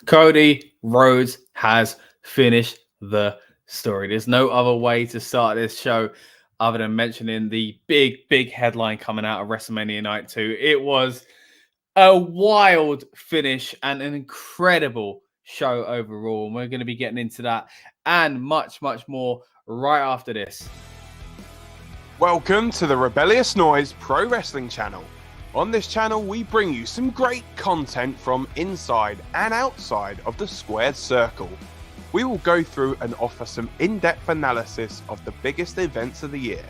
Cody Rhodes has finished the story. There's no other way to start this show other than mentioning the big headline coming out of WrestleMania Night 2. It was a wild finish and an incredible show overall. And we're going to be getting into that and much more right after this. Welcome to the Rebellious Noise Pro Wrestling channel. On this channel, we bring you some great content from inside and outside of the squared circle. We will go through and offer some in-depth analysis of the biggest events of the year,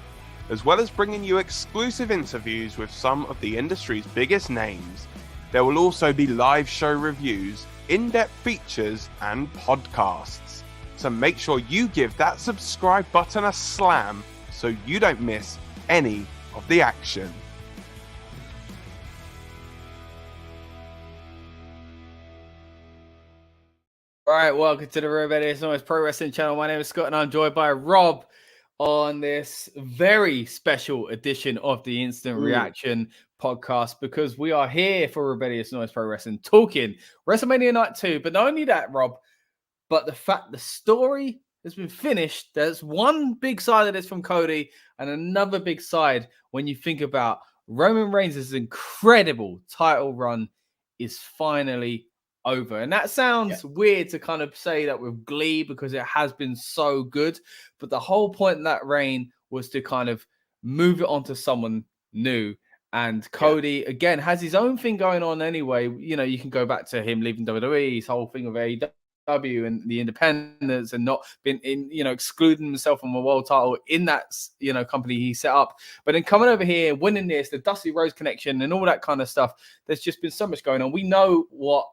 as well as bringing you exclusive interviews with some of the industry's biggest names. There will also be live show reviews, in-depth features, and podcasts. So make sure you give that subscribe button a slam so you don't miss any of the action. All right, welcome to the Rebellious Noise Pro Wrestling channel. My name is Scott and I'm joined by Rob on this very special edition of the Instant Reaction podcast because we are here for Rebellious Noise Pro Wrestling talking WrestleMania Night 2. But not only that, Rob, but the fact the story has been finished. There's one big side of this from Cody and another big side when you think about Roman Reigns' incredible title run is finally over. And that sounds weird to kind of say that with glee because it has been so good. But the whole point of that reign was to kind of move it on to someone new. And Cody, again, has his own thing going on anyway. You know, you can go back to him leaving WWE, his whole thing of AEW and the independence and not been in, excluding himself from a world title in that, company he set up. But then coming over here, winning this, the Dusty Rhodes connection and all that kind of stuff, there's just been so much going on. We know what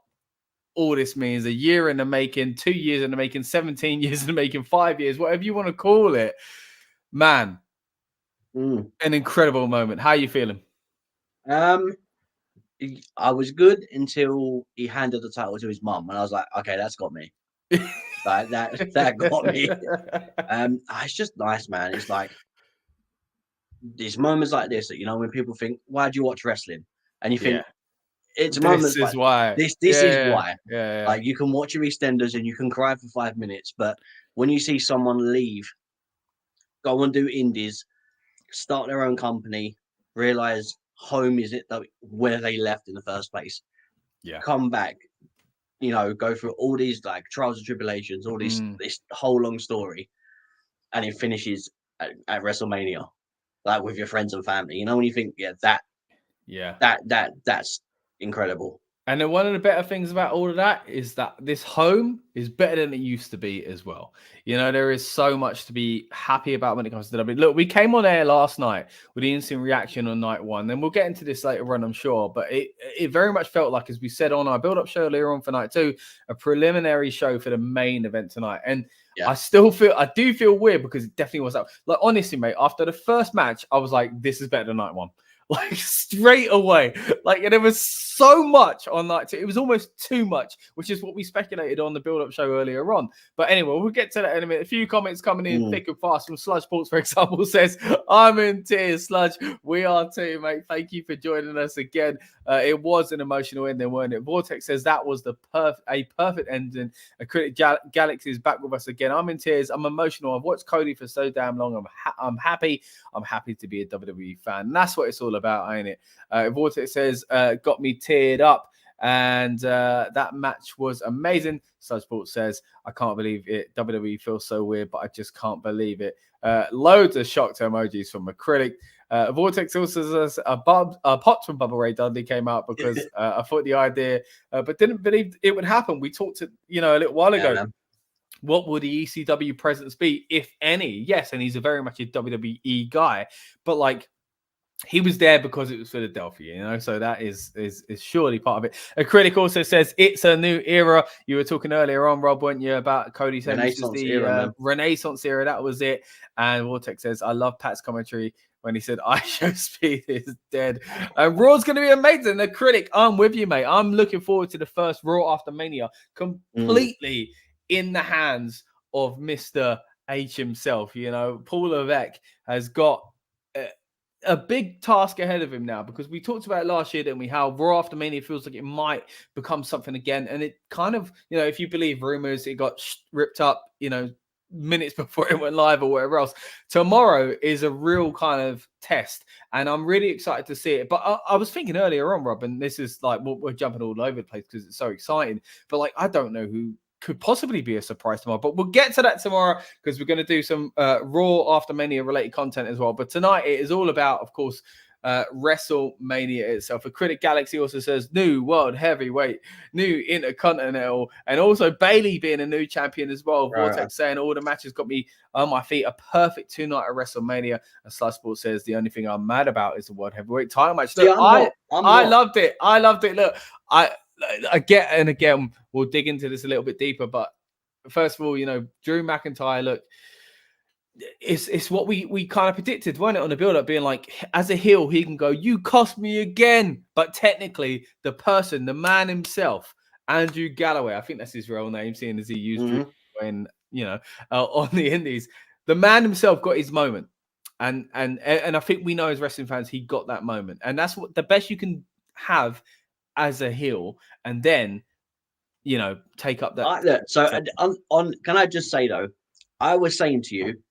all this means: a year in the making, 2 years in the making, 17 years in the making, 5 years, whatever you want to call it. Man, an incredible moment. How are you feeling? I was good until he handed the title to his mum, and I was like, okay, that's got me. Like that got me. It's just nice, man. It's like these moments like this that, when people think, why do you watch wrestling? And you think, it's moments this is like, why. This is why. Yeah. Like, you can watch your EastEnders and you can cry for 5 minutes, but when you see someone leave, go and do indies, start their own company, realize home is it where they left in the first place, come back, go through all these like trials and tribulations, all this whole long story, and it finishes at WrestleMania, like with your friends and family. When you think, that's incredible. And then one of the better things about all of that is that this home is better than it used to be as well. There is so much to be happy about when it comes to WWE. Look, we came on air last night with the instant reaction on night one. And we'll get into this later on, I'm sure. But it very much felt like, as we said on our build-up show earlier on for night two, a preliminary show for the main event tonight. And I do feel weird because it definitely was up. Like, honestly, mate, after the first match, I was like, this is better than night one. Like, straight away. Like, and there was so much on night two. It was almost too much, which is what we speculated on the build-up show earlier on. But anyway, we'll get to that in a minute. A few comments coming in thick and fast from Sludge Sports, for example, says, I'm in tears, Sludge. We are too, mate. Thank you for joining us again. It was an emotional ending, weren't it? Vortex says that was a perfect ending. A critic Galaxy is back with us again. I'm in tears. I'm emotional. I've watched Cody for so damn long. I'm happy. I'm happy to be a WWE fan. And that's what it's all about, ain't it? Vortex says, got me teared up. And that match was amazing. Sludge Sports says, I can't believe it. WWE feels so weird, but I just can't believe it. Loads of shocked emojis from Acrylic. Vortex also says a pot from Bubba Ray Dudley came out because I thought the idea, but didn't believe it would happen. We talked to, a little while ago. What would the ECW presence be, if any? Yes, and he's very much a WWE guy, but like, he was there because it was Philadelphia, so that is surely part of it. A critic also says it's a new era. You were talking earlier on, Rob, weren't you, about Cody saying this is the Renaissance era. That was it. And Vortex says, I love Pat's commentary when he said, I Show Speed is dead. And Raw's going to be amazing. The critic, I'm with you, mate. I'm looking forward to the first Raw after Mania, completely in the hands of Mr. H himself. Paul Levesque has got a big task ahead of him now, because we talked about it last year, didn't we? How Raw after Mania feels like it might become something again. And it kind of, if you believe rumors, it got ripped up, minutes before it went live or whatever else. Tomorrow is a real kind of test, and I'm really excited to see it. But I was thinking earlier on, Rob, and this is like, we're jumping all over the place because it's so exciting, but like, I don't know who could possibly be a surprise tomorrow, but we'll get to that tomorrow because we're going to do some Raw after Mania related content as well. But tonight it is all about, of course, WrestleMania itself. A Critic Galaxy also says new world heavyweight, new Intercontinental, and also Bayley being a new champion as well. Right. Vortex saying all the matches got me on my feet. A perfect 2 night at WrestleMania. And Sly Sports says the only thing I'm mad about is the world heavyweight title match. Look, I loved it. I loved it. Look, I get, and again, we'll dig into this a little bit deeper, but first of all, Drew McIntyre, look, it's what we kind of predicted, weren't it, on the build-up, being like, as a heel, he can go, you cost me again. But technically, the man himself, Andrew Galloway, I think that's his real name, seeing as he used Drew when, on the Indies, the man himself got his moment. And I think we know as wrestling fans, he got that moment. And that's what the best you can have as a heel, and then take up that. Can I just say though, I was saying to you,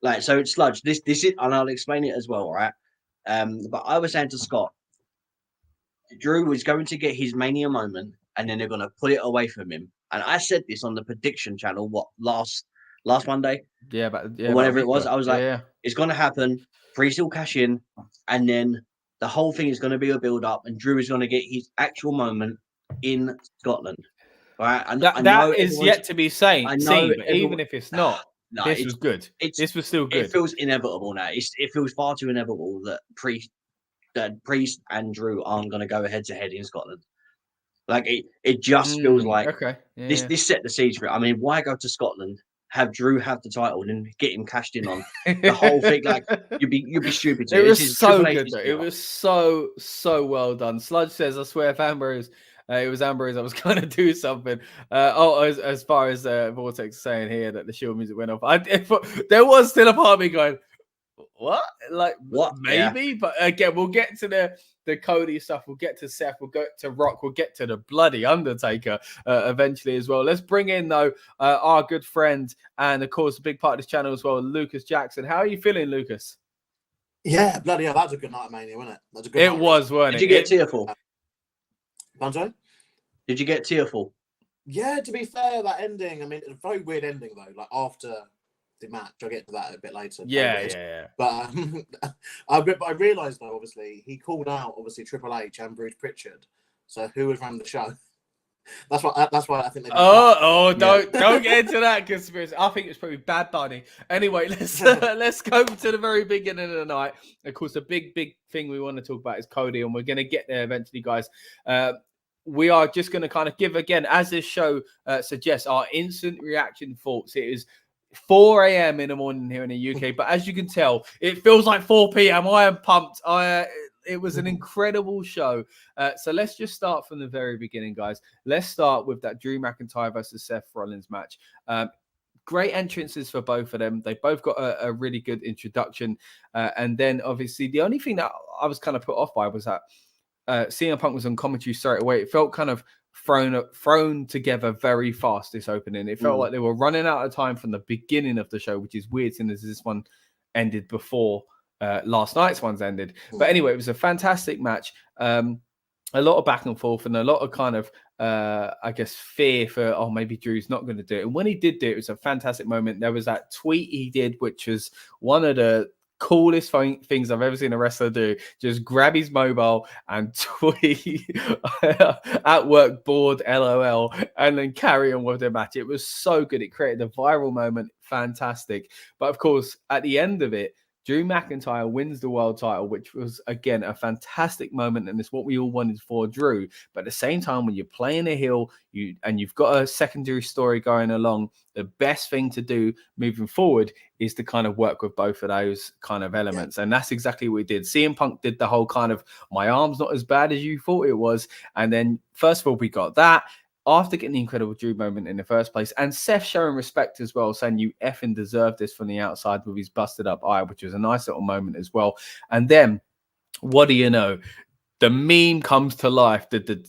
like, so it's Sludge. This is, and I'll explain it as well, right? But I was saying to Scott, Drew was going to get his Mania moment, and then they're going to put it away from him. And I said this on the prediction channel. Last Monday? Or whatever it was. I was like, it's going to happen. Priest will cash in, and then the whole thing is going to be a build-up, and Drew is going to get his actual moment in Scotland. Right? And that is yet to be seen. But even if it's not, this was good. This was still good. It feels inevitable now. It feels far too inevitable that Priest and Drew aren't going to go head-to-head in Scotland. Like, it just feels like this set the seeds for it. I mean, why go to Scotland, have Drew have the title, and get him cashed in on the whole thing? Like, you'd be stupid to. It was so good, though. It was so well done. Sludge says, I swear, if Ambrose, it was Ambrose, I was going to do something. As far as Vortex saying here that the Shield music went off, there was still a part of me going, what? Like, what? Maybe, yeah. But again, we'll get to the Cody stuff. We'll get to Seth. We'll get to Rock. We'll get to the bloody Undertaker eventually as well. Let's bring in, though, our good friend and, of course, a big part of this channel as well, Lucas Jackson. How are you feeling, Lucas? Yeah, bloody hell, that was a good night of Mania, wasn't it? That was a good night. Was, weren't it? Did you get tearful? Sorry? Did you get tearful? Yeah, to be fair, that ending, I mean, it's a very weird ending, though. Like, after the match, I'll get to that a bit later. Yeah. But I realised, though, obviously, he called out, obviously, Triple H and Bruce Pritchard. So who was running the show? That's why I think they. Don't get into that conspiracy. I think it's probably Bad Bunny. Anyway, let's go to the very beginning of the night. Of course, the big thing we want to talk about is Cody, and we're going to get there eventually, guys. We are just going to kind of give, again, as this show suggests, our instant reaction thoughts. It is 4 a.m. in the morning here in the UK, but as you can tell, it feels like 4 p.m. I am pumped. It was an incredible show. So let's just start from the very beginning, guys. Let's start with that Drew McIntyre versus Seth Rollins match. Great entrances for both of them. They both got a really good introduction. And then, obviously, the only thing that I was kind of put off by was that CM Punk was on commentary straight away. It felt kind of thrown together very fast, this opening. It felt like they were running out of time from the beginning of the show, which is weird since this one ended before last night's one's ended. But anyway, it was a fantastic match. A lot of back and forth and a lot of kind of, I guess, fear for, maybe Drew's not going to do it. And when he did do it, it was a fantastic moment. There was that tweet he did, which was one of the coolest things I've ever seen a wrestler do. Just grab his mobile and tweet at work bored LOL and then carry on with the match. It was so good. It created a viral moment. Fantastic. But of course, at the end of it, Drew McIntyre wins the world title, which was, again, a fantastic moment, and it's what we all wanted for Drew. But at the same time, when you're playing a heel and you've got a secondary story going along, the best thing to do moving forward is to kind of work with both of those kind of elements. Yeah. And that's exactly what we did. CM Punk did the whole kind of, my arm's not as bad as you thought it was. And then, first of all, we got that. after getting the incredible Drew moment in the first place, and Seth showing respect as well, saying you effing deserve this from the outside with his busted up eye, which was a nice little moment as well. And then, what do you know? The meme comes to life, and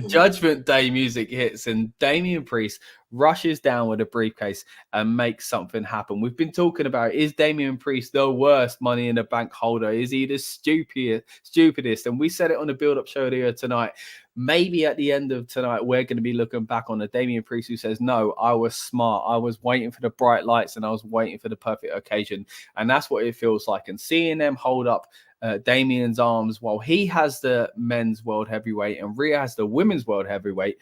Judgment Day music hits, and Damian Priest rushes down with a briefcase and makes something happen. We've been talking about, is Damian Priest the worst Money in the Bank holder? Is he the stupidest? And we said it on the build-up show here tonight. Maybe at the end of tonight, we're going to be looking back on the Damian Priest who says, no, I was smart. I was waiting for the bright lights and I was waiting for the perfect occasion. And that's what it feels like. And seeing them hold up Damian's arms while he has the men's world heavyweight and Rhea has the women's world heavyweight,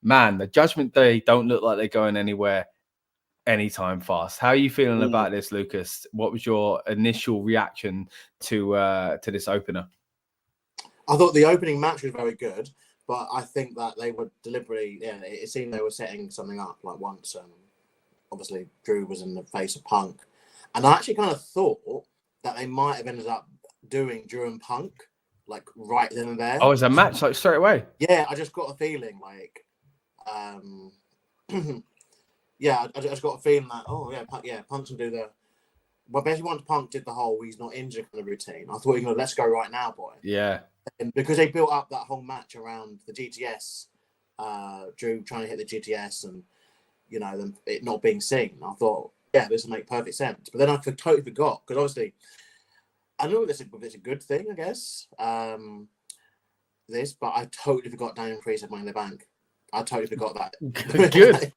man, the Judgment Day don't look like they're going anywhere anytime fast. How are you feeling about this, Lucas? What was your initial reaction to this opener? I thought the opening match was very good, but I think that they were deliberately, it seemed they were setting something up. Like once, obviously, Drew was in the face of Punk. And I actually kind of thought that they might have ended up doing Drew and Punk, like right then and there. Oh, it's a match, like straight away? Yeah, I just got a feeling like, I just got a feeling that, Punk's going to do the, well, basically once Punk did the whole he's not injured kind of routine, I thought, let's go right now, boy. Yeah. And because they built up that whole match around the GTS, Drew trying to hit the GTS and, them it not being seen, I thought, yeah, this will make perfect sense. But then I totally forgot, because obviously, I know this is a good thing, I guess, but I totally forgot Damian Priest had Money in the Bank. I totally forgot that. Good.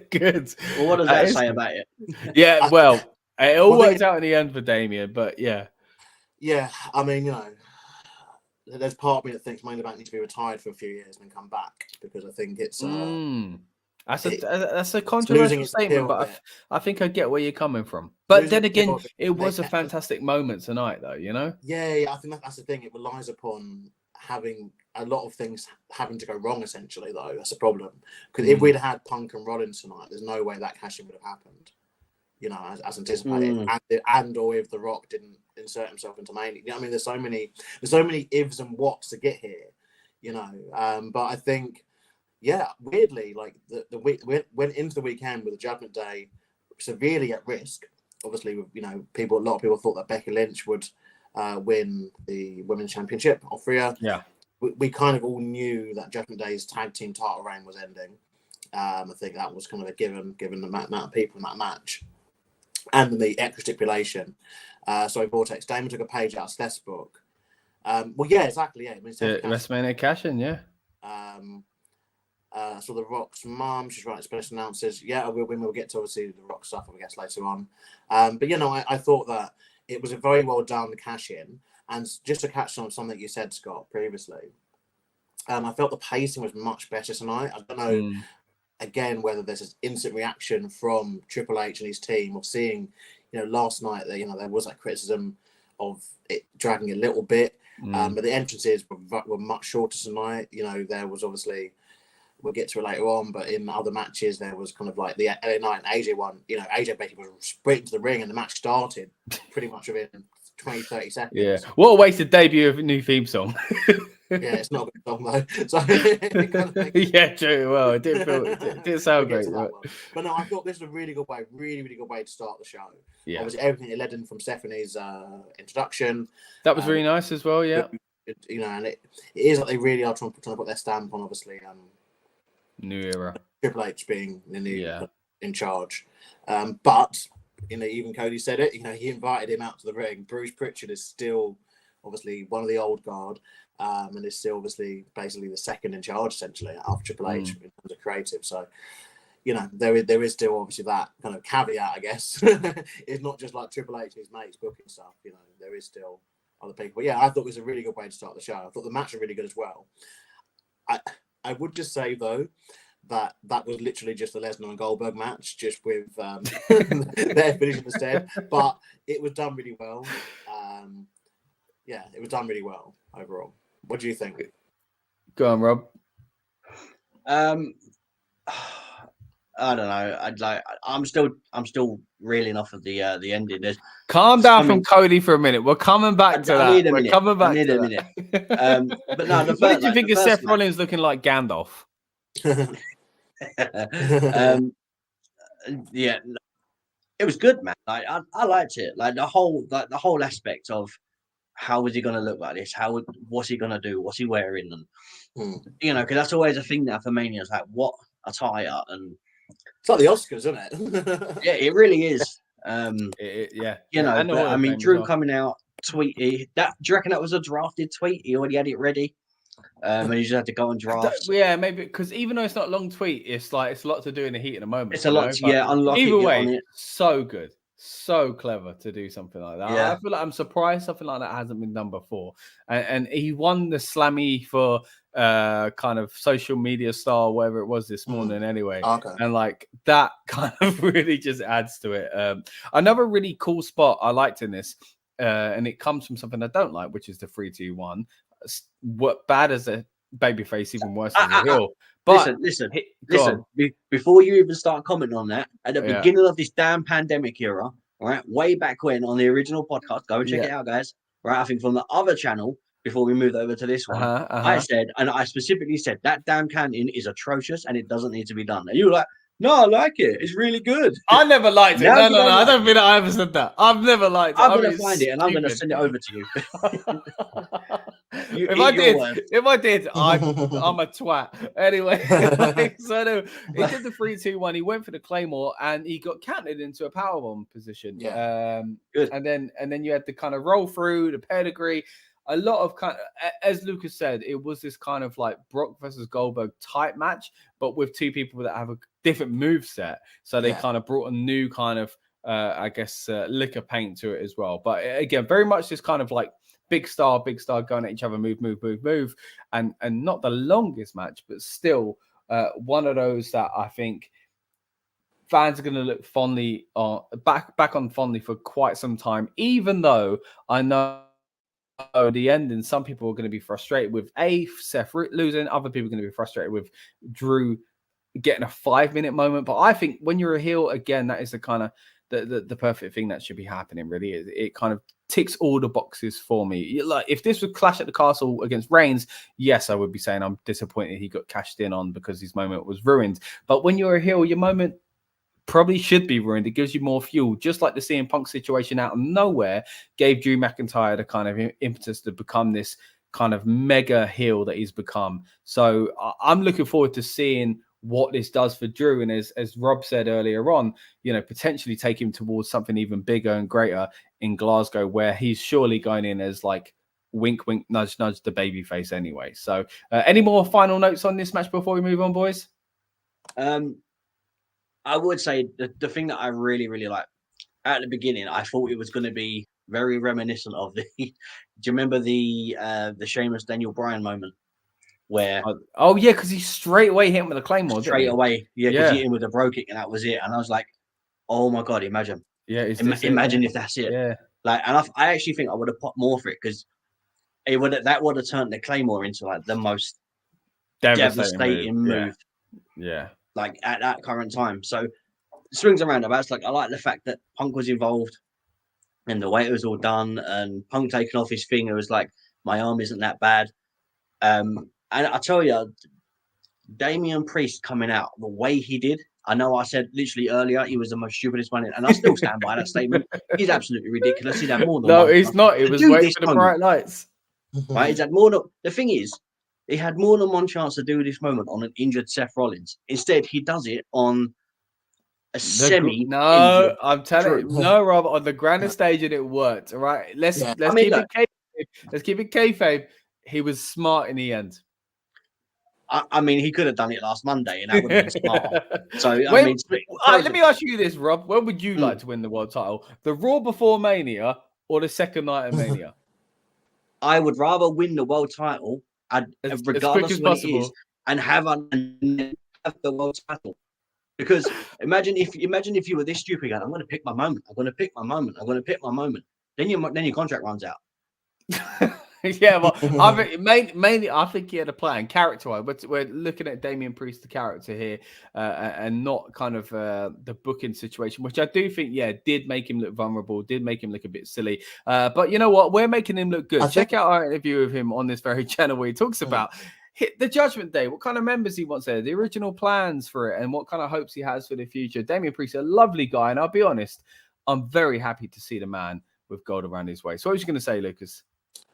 Good. Well, what does that say about it? Yeah, well, it all worked out in the end for Damian, but yeah. Yeah, I mean, there's part of me that thinks Money in the Bank needs to be retired for a few years and then come back, because I think it's... That's a controversial statement, but I think I get where you're coming from. But then again, it was a fantastic moment tonight, though, Yeah, I think that's the thing. It relies upon having a lot of things having to go wrong, essentially, though. That's a problem. Because if we'd had Punk and Rollins tonight, there's no way that cash-in would have happened, as anticipated. And or if The Rock didn't insert himself into Mania. I mean, there's so many ifs and whats to get here, But I think... Yeah, weirdly, like the week went into the weekend with the Judgment Day severely at risk. Obviously, a lot of people thought that Becky Lynch would win the Women's Championship off Rhea. Yeah, we kind of all knew that Judgment Day's tag team title reign was ending. I think that was kind of a given the amount of people in that match and the extra stipulation. Vortex Damon took a page out of Steph's book. Well, yeah, exactly. Yeah, WrestleMania cash-in, yeah. So The Rock's mum, she's writing special announcers. Yeah, we'll get to obviously The Rock stuff, I guess, later on. But I thought that it was a very well done cash in. And just to catch on something that you said, Scott, previously, I felt the pacing was much better tonight. I don't know, again, whether there's this instant reaction from Triple H and his team of seeing, last night that there was that criticism of it dragging a little bit. But the entrances were much shorter tonight. There was obviously. We'll get to it later on, but in other matches, there was kind of like the LA Knight and AJ one. AJ Becky was sprinting to the ring and the match started pretty much within 20, 30 seconds. Yeah. What a wasted debut of a new theme song. Yeah, it's not a good song, though. So, yeah, true. Well, it did sound great. But no, I thought this was a really good way, really, really good way to start the show. Yeah. Obviously, everything it led in from Stephanie's introduction. That was really nice as well, yeah. And it is like they really are trying to put their stamp on, obviously, new era. Triple H being the new in charge. But, even Cody said it, he invited him out to the ring. Bruce Pritchard is still obviously one of the old guard and is still obviously basically the second in charge, essentially, after Triple H in terms of creative. So, there is still obviously that kind of caveat, I guess. It's not just like Triple H and his mates booking stuff. There is still other people. But yeah, I thought it was a really good way to start the show. I thought the match was really good as well. I would just say, though, that was literally just the Lesnar and Goldberg match, just with their finishing instead. But it was done really well. It was done really well overall. What do you think? Go on, Rob. I don't know. I'm still reeling off of the ending. Calm down from Cody for a minute. We're coming back to that. I need a We're minute. coming back I need to a that. minute. But no, what did you think of Seth Rollins looking like Gandalf? Yeah, it was good, man. Like I liked it. Like the whole aspect of how is he going to look like this? What's he going to do? What's he wearing? And you know, because that's always a thing now for Mania. It's like what attire, and it's like the Oscars, isn't it? Yeah, it really is. Yeah, you know. But, I mean, Drew coming out tweeting that. Do you reckon that was a drafted tweet? He already had it ready. And he just had to go and draft. Yeah, maybe because even though it's not a long tweet, it's like it's a lot to do in the heat in the moment. It's a lot to unlock. Either way, so good, so clever to do something like that. Yeah. I feel like I'm surprised something like that hasn't been done before. And he won the Slammy for kind of social media star, whatever it was this morning anyway. Okay. And like that kind of really just adds to it. Another really cool spot I liked in this, and it comes from something I don't like, which is the 3-2-1. What bad as a babyface, even worse as a heel. But listen. Before you even start commenting on that, at the beginning of this damn pandemic era, right, way back when on the original podcast, go and check it out, guys. Right, I think from the other channel before we moved over to this one, I said, and I specifically said that damn canting is atrocious and it doesn't need to be done. And you were like, no, I like it. It's really good. I never liked it. No. I don't think I ever said that. I've never liked it. I'm going to find it and I'm going to send it over to you. If I did, I'm a twat. Anyway, so he did the 3-2-1. He went for the Claymore and he got counted into a powerbomb position. Yeah. Good. And then you had the kind of roll through the pedigree. A lot of kind of, as Lucas said, it was this kind of like Brock versus Goldberg type match, but with two people that have a different move set. So they kind of brought a new kind of, liquor paint to it as well. But again, very much this kind of like big star going at each other, move, and not the longest match, but still one of those that I think fans are going to look fondly back on fondly for quite some time. Even though I know at the end, and some people are going to be frustrated with Seth losing, other people are going to be frustrated with Drew getting a 5-minute moment. But I think when you're a heel, again, that is the kind of the perfect thing that should be happening. Really, it kind of ticks all the boxes for me. Like if this was Clash at the Castle against Reigns, yes, I would be saying I'm disappointed he got cashed in on because his moment was ruined. But when you're a heel, your moment probably should be ruined. It gives you more fuel, just like the CM Punk situation out of nowhere gave Drew McIntyre the kind of impetus to become this kind of mega heel that he's become. So I'm looking forward to seeing what this does for Drew, and as Rob said earlier on, you know, potentially take him towards something even bigger and greater in Glasgow, where he's surely going in as like wink nudge the babyface anyway. So any more final notes on this match before we move on, boys? I would say the thing that I really like at the beginning, I thought it was going to be very reminiscent of the. Do you remember the Sheamus Daniel Bryan moment where? Oh yeah, because he straight away hit him with a Claymore. Straight away, because he hit him with a bro kick and that was it. And I was like, oh my god, imagine. Yeah, imagine if that's it. Yeah. Like, and I actually think I would have popped more for it because that would have turned the Claymore into like the most devastating move. Yeah. Like at that current time. So swings and roundabouts. Like I like the fact that Punk was involved and the way it was all done, and Punk taking off his finger was like, my arm isn't that bad. And I tell you, Damian Priest coming out the way he did. I know I said literally earlier he was the most stupidest one, and I still stand by that statement. He's absolutely ridiculous. He's had more than one. He's not. It was waiting for the bright lights. Right? He's had more than. The thing is, he had more than one chance to do this moment on an injured Seth Rollins. Instead, he does it on a semi. No, I'm telling you, no, Rob, on the grandest stage, and it worked. All right, let's keep it kayfabe. Let's keep it kayfabe. He was smart in the end. I mean, he could have done it last Monday, and that would have been smart. So, let me ask you this, Rob. When would you like to win the world title? The Raw before Mania or the second night of Mania? I would rather win the world title, regardless of what it is, and have the world title. Because imagine if you were this stupid, going, I'm going to pick my moment. I'm going to pick my moment. I'm going to pick my moment. Then your contract runs out. Yeah, well, I think mainly I think he had a plan character-wise. But we're looking at Damian Priest, the character here, and not kind of the booking situation, which I do think, did make him look vulnerable, did make him look a bit silly. But you know what? We're making him look good. Check out our interview with him on this very channel where he talks about the Judgment Day, what kind of members he wants there, the original plans for it, and what kind of hopes he has for the future. Damian Priest, a lovely guy, and I'll be honest, I'm very happy to see the man with gold around his waist. So what was you going to say, Lucas?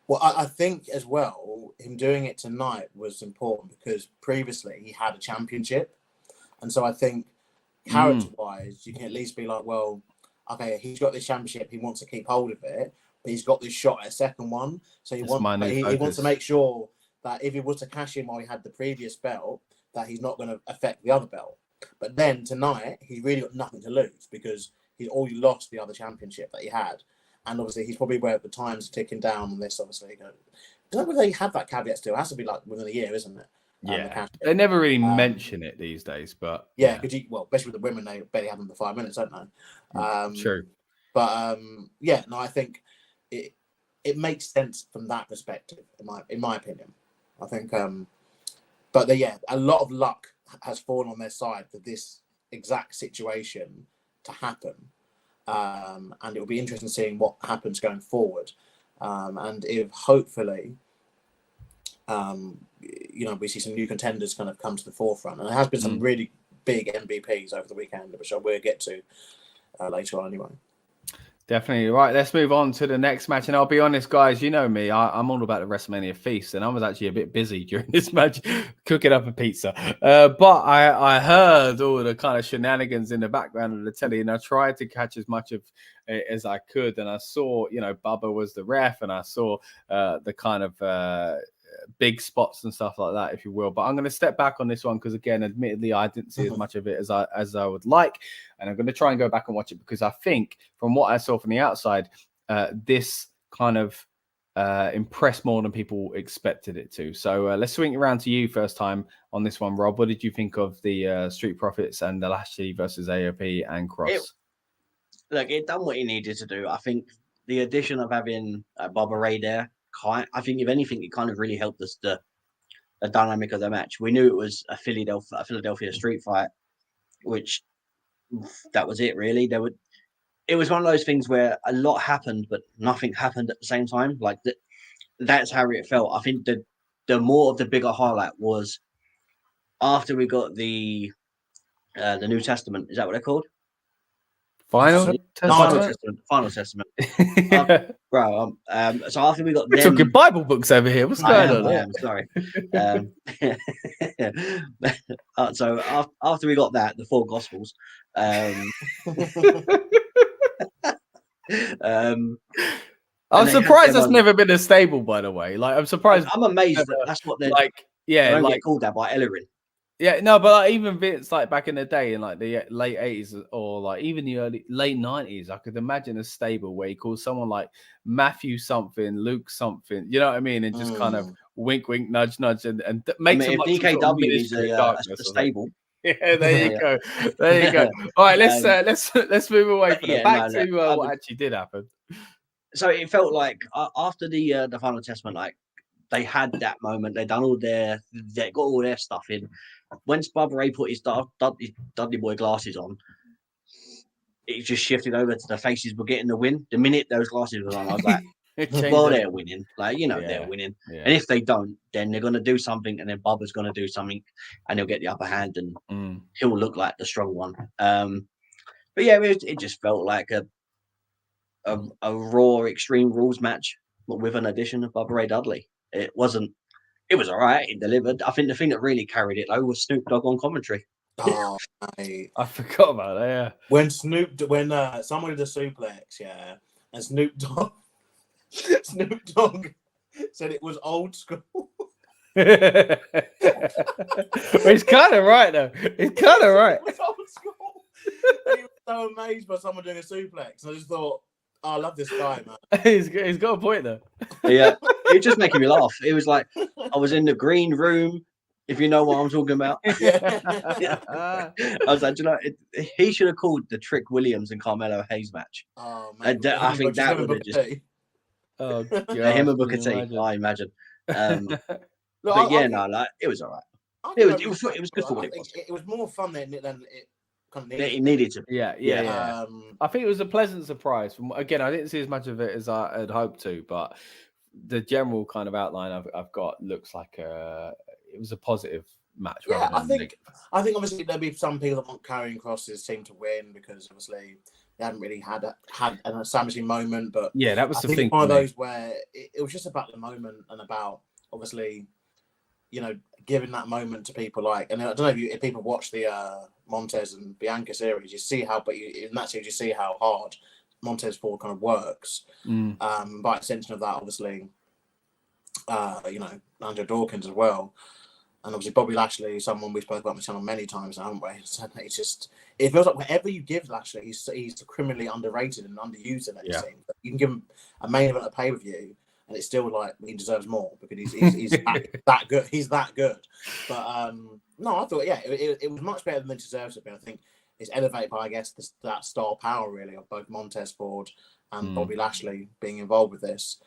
Well, I think as well, him doing it tonight was important because previously he had a championship. And so I think character-wise, you can at least be like, well, okay, he's got this championship. He wants to keep hold of it, but he's got this shot at a second one. So he wants to make sure that if he was to cash in while he had the previous belt, that he's not going to affect the other belt. But then tonight, he's really got nothing to lose because he's already lost the other championship that he had. And obviously, he's probably aware the time's ticking down on this, obviously. I don't know whether they have that caveat still. It has to be like within a year, isn't it? Yeah. They never really mention it these days, but... Yeah, because especially with the women, they barely have them for 5 minutes, don't they? True. But, I think it makes sense from that perspective, in my opinion. I think... But, a lot of luck has fallen on their side for this exact situation to happen. And it will be interesting seeing what happens going forward. And if hopefully, we see some new contenders kind of come to the forefront. And there has been some really big MVPs over the weekend, which I will get to later on anyway. Definitely. Right, let's move on to the next match. And I'll be honest, guys, you know me, I'm all about the WrestleMania feast. And I was actually a bit busy during this match, cooking up a pizza. But I heard all the kind of shenanigans in the background of the telly, and I tried to catch as much of it as I could. And I saw, Bubba was the ref, and I saw the kind of big spots and stuff like that, if you will. But I'm going to step back on this one because, again, admittedly, I didn't see as much of it as I would like. And I'm going to try and go back and watch it because I think from what I saw from the outside, this kind of impressed more than people expected it to. So let's swing around to you first time on this one, Rob. What did you think of the Street Profits and the Lashley versus AOP and Cross? It done what he needed to do. I think the addition of having Bubba Ray there, I think if anything, it kind of really helped us the dynamic of the match. We knew it was a Philadelphia street fight, which that was it really. It was one of those things where a lot happened, but nothing happened at the same time. Like that's how it felt. I think the more of the bigger highlight was after we got the New Testament. Is that what they're called? Final Testament. Bro, so after we got we're talking Bible books over here. What's going on? I am sorry. So after we got that, the 4 Gospels. I'm surprised that's never been a stable, by the way. Like, I'm surprised. I'm amazed that that's what they're like. Yeah, they don't like get called that by Ellerin. Yeah, no, but like, even Vince, like back in the day, in like the late 80s or like even the late 90s, I could imagine a stable where he calls someone like Matthew something, Luke something, you know what I mean, and just kind of wink, wink, nudge, nudge, and makes if DKW is a stable. Yeah, there you go. There you go. All right, let's move away from back to what actually did happen. So it felt like after the Final Testament, like they had that moment. They got all their stuff in. Once Bubba Ray put his Dudley Boy glasses on, it just shifted over to the faces were getting the win. The minute those glasses were on, I was like, well, they're winning. Like, they're winning. Yeah. And if they don't, then they're going to do something, and then Bubba's going to do something, and he'll get the upper hand, and he'll look like the strong one. But yeah, it just felt like a Raw Extreme Rules match, but with an addition of Bubba Ray Dudley. It was all right. It delivered. I think the thing that really carried it, though, was Snoop Dogg on commentary. Oh, mate. I forgot about that, yeah. When someone did a suplex, yeah, and Snoop Dogg said it was old school. Well, he's kind of right, though. He's kind of right. It was old school. He was so amazed by someone doing a suplex. I just thought, I love this guy, man. He's got a point, though. Yeah, it just making me laugh. It was like I was in the green room, if you know what I'm talking about. I was like, he should have called the Trick Williams and Carmelo Hayes match. Oh man, I think that would have just. Oh god, Him and can Booker you T. imagine? I imagine. Um, Look, but yeah, I no, think, like it was all right. I It think was good for what I it think was. it was more fun than it kind of It needed. needed to. Yeah. I think it was a pleasant surprise. Again, I didn't see as much of it as I had hoped to, but the general kind of outline I've got looks like it was a positive match. Yeah, I think obviously there'll be some people that want Karrion Kross's team to win because obviously they haven't really had an Sami moment. But yeah, that was the I think thing. it's one of those where it was just about the moment and about obviously, giving that moment to people like, and I don't know if people watch the Montez and Bianca series, you see how, in that series you see how hard Montez Ford kind of works. By extension of that, obviously, Andrew Dawkins as well. And obviously Bobby Lashley, someone we spoke about on the channel many times, haven't we? So it feels like wherever you give Lashley, he's criminally underrated and underused in that scene. But you can give him a main event, a pay-per-view, and it's still like he deserves more because he's that good. He's that good. But no, I thought it was much better than it deserves to be. I think it's elevated by, I guess, that star power really of both Montez Ford and Bobby Lashley being involved with this.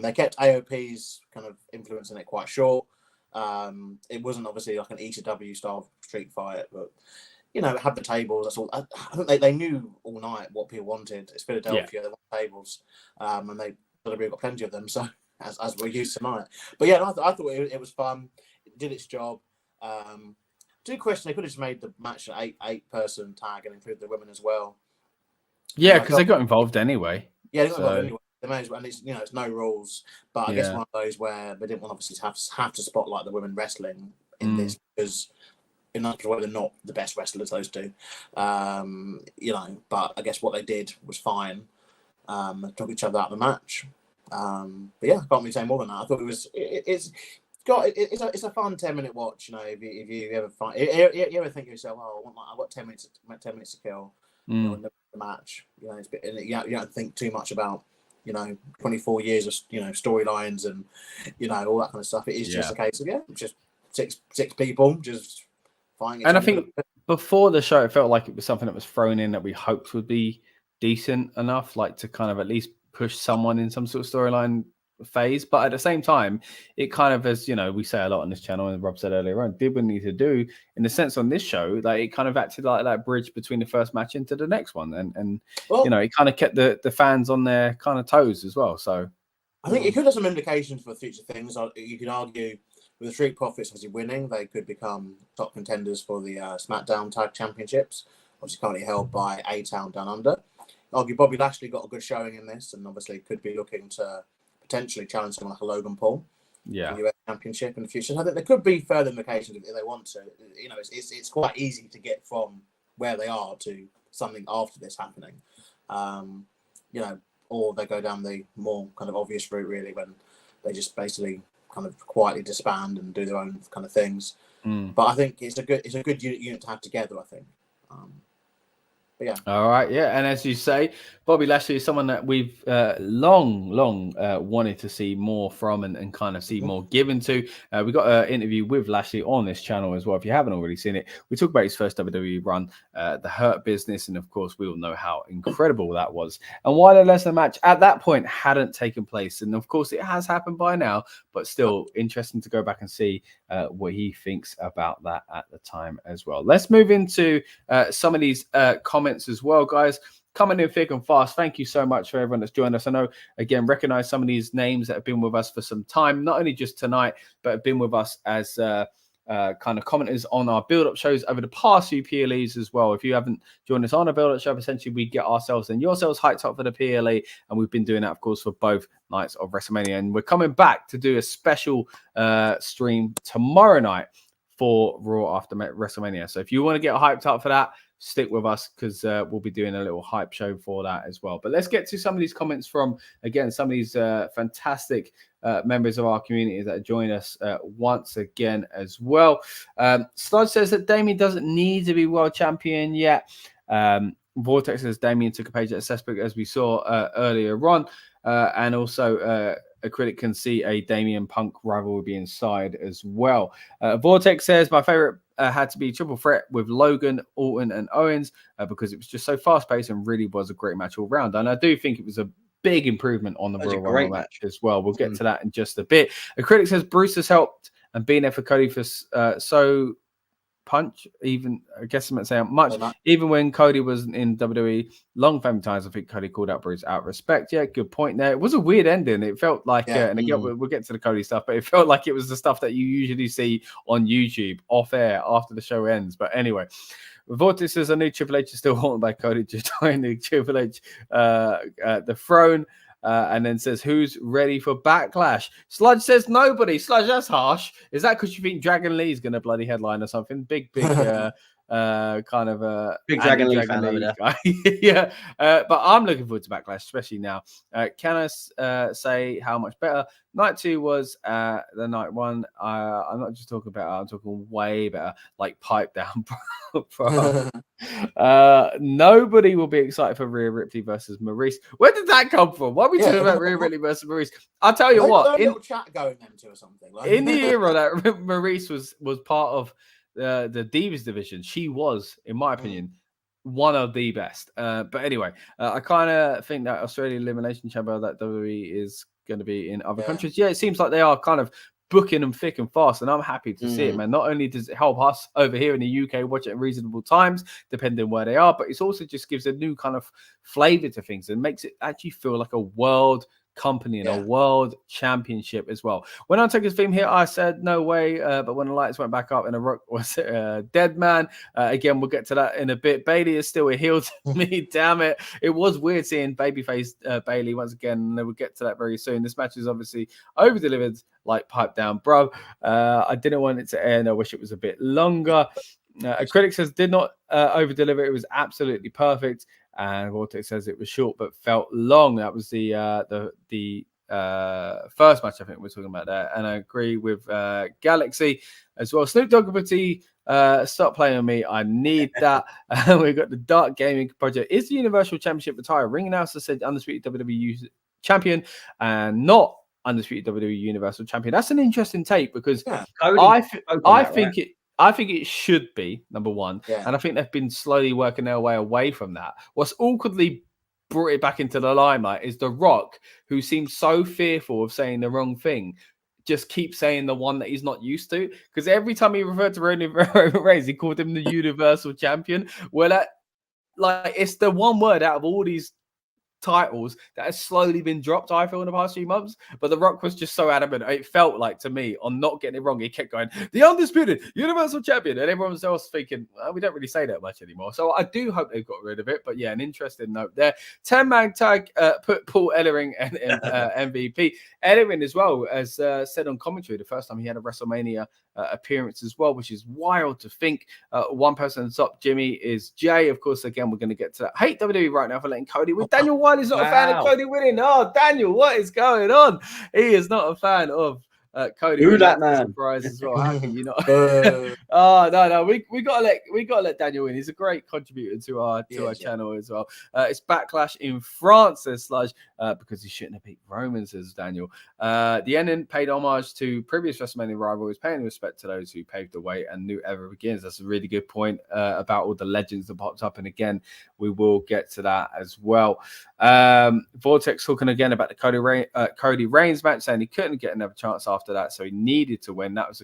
They kept AOP's kind of influence in it quite short. It wasn't obviously like an ECW style street fight, but it had the tables. That's all. I think they knew all night what people wanted. It's Philadelphia. They want tables, and they got plenty of them. So as we're used tonight. But yeah, I thought it was fun. It did its job. Do question they could have just made the match an eight person tag and include the women as well. Yeah, because they got involved anyway. Yeah, they got involved anyway. They may as well, and it's no rules, but I guess one of those where they didn't want obviously have to spotlight the women wrestling in this because in that way they're not the best wrestlers, those two. But I guess what they did was fine. They took each other out of the match. But yeah, I can't really say more than that. I thought it's a fun 10-minute watch. If you ever find you ever think to yourself, I've got 10 minutes to kill. In the match, you don't think too much about 24 years of storylines and all that kind of stuff. It is just a case of just six people just fighting. And I think before the show, it felt like it was something that was thrown in that we hoped would be decent enough, like to kind of at least push someone in some sort of storyline phase. But at the same time, it kind of, as we say a lot on this channel, and Rob said earlier on, did what it needed to do in the sense on this show, like it kind of acted like that bridge between the first match into the next one, and it kind of kept the fans on their kind of toes as well. So I think it could have some indications for future things. You could argue with the Street Profits obviously winning, they could become top contenders for the SmackDown Tag Championships, obviously currently held by A-Town Down Under. Argue Bobby Lashley got a good showing in this, and obviously could be looking to potentially challenge someone like a Logan Paul for the US Championship in the future. So I think there could be further indications if they want to. It's quite easy to get from where they are to something after this happening. Or they go down the more kind of obvious route really when they just basically kind of quietly disband and do their own kind of things. But I think it's a good unit to have together, I think. But yeah. All right, yeah, and as you say, Bobby Lashley is someone that we've long wanted to see more from and kind of see more given to. We got an interview with Lashley on this channel as well. If you haven't already seen it, we talk about his first WWE run, the Hurt Business, and of course we all know how incredible that was, and why the Lesnar match at that point hadn't taken place. And of course it has happened by now, but still interesting to go back and see what he thinks about that at the time as well. Let's move into some of these comments as well, guys. Coming in thick and fast. Thank you so much for everyone that's joined us. I know, again, recognize some of these names that have been with us for some time, not only just tonight, but have been with us as kind of commenters on our build-up shows over the past few PLEs as well. If you haven't joined us on a build-up show, essentially we get ourselves and yourselves hyped up for the PLE, and we've been doing that, of course, for both nights of WrestleMania. And we're coming back to do a special stream tomorrow night for Raw after WrestleMania. So if you want to get hyped up for that, stick with us because we'll be doing a little hype show for that as well. But let's get to some of these comments from, again, some of these fantastic members of our community that join us once again as well. Sludge says that Damian doesn't need to be world champion yet. Vortex says Damian took a page at Cesspool as we saw earlier on. And also a critic can see a Damian Punk rivalry inside as well. Vortex says my favorite had to be triple threat with Logan, Orton, and Owens because it was just so fast paced and really was a great match all round. And I do think it was a big improvement on the That was a Royal great Rumble match match. as well. We'll get to that in just a bit. A critic says Bruce has helped and been there for Cody for so punch, even I guess I'm not saying much, even when Cody was in WWE long family times. I think Cody called out Bruce out of respect. Yeah, good point there. It was a weird ending. It felt like, and again, we'll get to the Cody stuff, but it felt like it was the stuff that you usually see on YouTube off air after the show ends. But anyway, Vortex says I knew Triple H is still haunted by Cody just joining Triple H the throne. And then says, who's ready for Backlash? Sludge says nobody. Sludge, that's harsh. Is that because you think Dragon Lee's going to bloody headline or something? Big kind of a big Dragon Lee fan over there. Guy. Yeah, but I'm looking forward to Backlash, especially now. Can I say how much better night 2 was than night 1? I'm not just talking about, I'm talking way better, like pipe down. Nobody will be excited for Rhea Ripley versus Maurice. Where did that come from? Why are we talking about Rhea Ripley versus Maurice? I'll tell you what. A little chat going them to or something. Like. In the era that Maurice was part of the Divas division, she was, in my opinion, one of the best. But anyway, I kind of think that Australian Elimination Chamber that WWE is going to be in other countries. Yeah, it seems like they are kind of booking them thick and fast, and I'm happy to see it, man. Not only does it help us over here in the UK watch it at reasonable times, depending where they are, but it also just gives a new kind of flavor to things and makes it actually feel like a world company and a world championship as well. When I took his theme here, I said no way, but when the lights went back up and the Rock was dead man, again, we'll get to that in a bit. Bayley is still a heel to me, damn it. It was weird seeing babyface Bayley once again, and we'll get to that very soon. This match is obviously over-delivered like pipe down, bro. I didn't want it to end. I wish it was a bit longer. A critic says did not over-deliver. It was absolutely perfect. And Vortex says it was short but felt long. That was the first match I think we're talking about there. And I agree with Galaxy as well. Snoop Dogg stop playing on me. I need that. We've got the Dark Gaming Project. Is the Universal Championship retired? Ring announcer said undisputed WWE champion and not undisputed WWE Universal Champion. That's an interesting take because I think it should be number one, and I think they've been slowly working their way away from that. What's awkwardly brought it back into the limelight is The Rock, who seems so fearful of saying the wrong thing, just keeps saying the one that he's not used to. Because every time he referred to Roman Reigns, he called him the Universal Champion. Well, it's the one word out of all these titles that has slowly been dropped, I feel, in the past few months. But The Rock was just so adamant. It felt like to me, on not getting it wrong, he kept going, the undisputed Universal Champion, and everyone else thinking, well, we don't really say that much anymore. So I do hope they've got rid of it. But yeah, an interesting note there. 10-man tag put Paul Ellering and MVP. Ellering as well, as said on commentary, the first time he had a WrestleMania appearance as well, which is wild to think. One person on top, Jimmy, is Jay. Of course, again, we're going to get to that. Hate WWE right now for letting Cody win. Daniel Wiley's not a fan of Cody winning. Oh, Daniel, what is going on? He is not a fan of Cody. Who that man? Surprise as well. How can you not? Oh no, we gotta let Daniel win. He's a great contributor to our channel as well. It's Backlash in France, says Sludge, because he shouldn't have beat Roman, says Daniel. The ending paid homage to previous WrestleMania rivalries, paying respect to those who paved the way and new ever begins. That's a really good point about all the legends that popped up, and again, we will get to that as well. Vortex talking again about the Cody Reigns match, saying he couldn't get another chance after that, so he needed to win. That was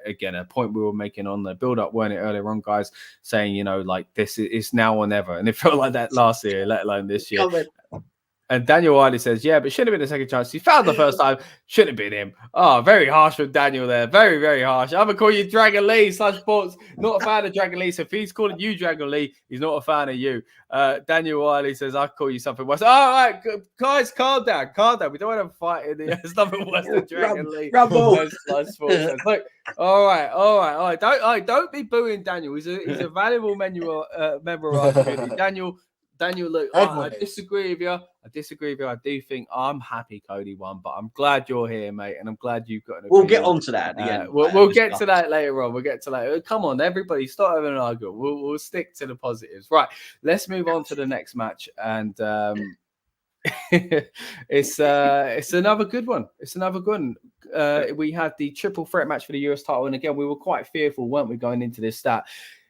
again a point we were making on the build-up, weren't it, earlier on, guys, saying, you know, like this is now or never, and it felt like that last year, let alone this year. And Daniel Wiley says, yeah, but shouldn't have been a second chance. He found the first time. Shouldn't have been him. Oh, very harsh from Daniel there. Very, very harsh. I'm going to call you Dragon Lee /sports. Not a fan of Dragon Lee. So if he's calling you Dragon Lee, he's not a fan of you. Daniel Wiley says, I'll call you something worse. All right, guys, calm down. Calm down. We don't want to fight in the There's nothing worse than Dragon Lee. Look, all right. Don't be booing Daniel. He's a valuable member of our community. Daniel, look, I disagree with you. I do think I'm happy Cody won, but I'm glad you're here, mate, and I'm glad you've got an opinion. We'll get on to that at the end. We'll get to that later on. We'll get to that. Come on, everybody, stop having an argument. We'll stick to the positives. Right, let's move on to the next match, and it's another good one. We had the triple threat match for the US title, and again, we were quite fearful, weren't we, going into this stat?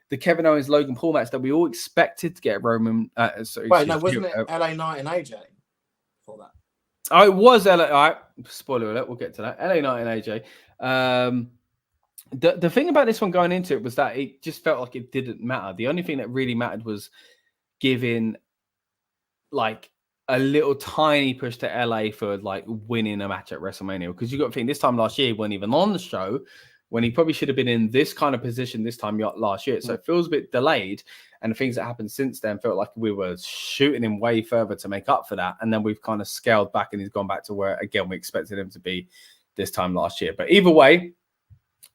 The Kevin Owens Logan Paul match that we all expected to get Roman. Wasn't it LA Knight and AJ? before that. Oh, it was LA. All right, spoiler alert. We'll get to that. LA Knight and AJ. The thing about this one going into it was that it just felt like it didn't matter. The only thing that really mattered was giving like a little tiny push to LA for like winning a match at WrestleMania. Because you got to think this time last year, he wasn't even on the show, when he probably should have been in this kind of position this time last year. So it feels a bit delayed. And the things that happened since then felt like we were shooting him way further to make up for that. And then we've kind of scaled back and he's gone back to where, again, we expected him to be this time last year. But either way,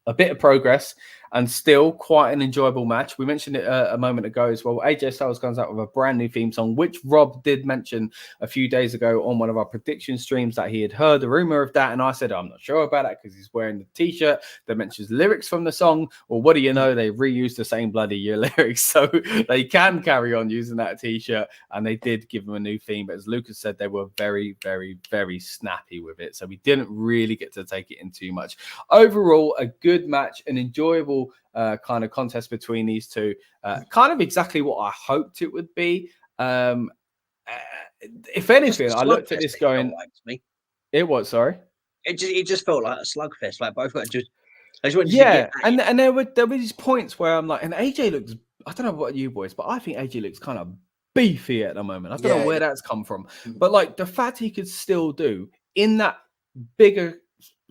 a bit of progress and still quite an enjoyable match. We mentioned it a moment ago as well. AJ Styles comes out with a brand new theme song, which Rob did mention a few days ago on one of our prediction streams that he had heard a rumor of that. And I said, I'm not sure about that because he's wearing the t-shirt that mentions lyrics from the song. Or what do you know? They reused the same bloody year lyrics. So they can carry on using that t-shirt. And they did give him a new theme. But as Lucas said, they were very, very, very snappy with it. So we didn't really get to take it in too much. Overall, a good match, an enjoyable kind of contest between these two, kind of exactly what I hoped it would be. If anything, I looked at this going, it was, sorry, it just felt like a slugfest. Like both got just went yeah, and there were these points where I'm like, and AJ looks, I don't know about you boys, but I think AJ looks kind of beefy at the moment. I don't know where that's come from, but like the fact he could still do in that bigger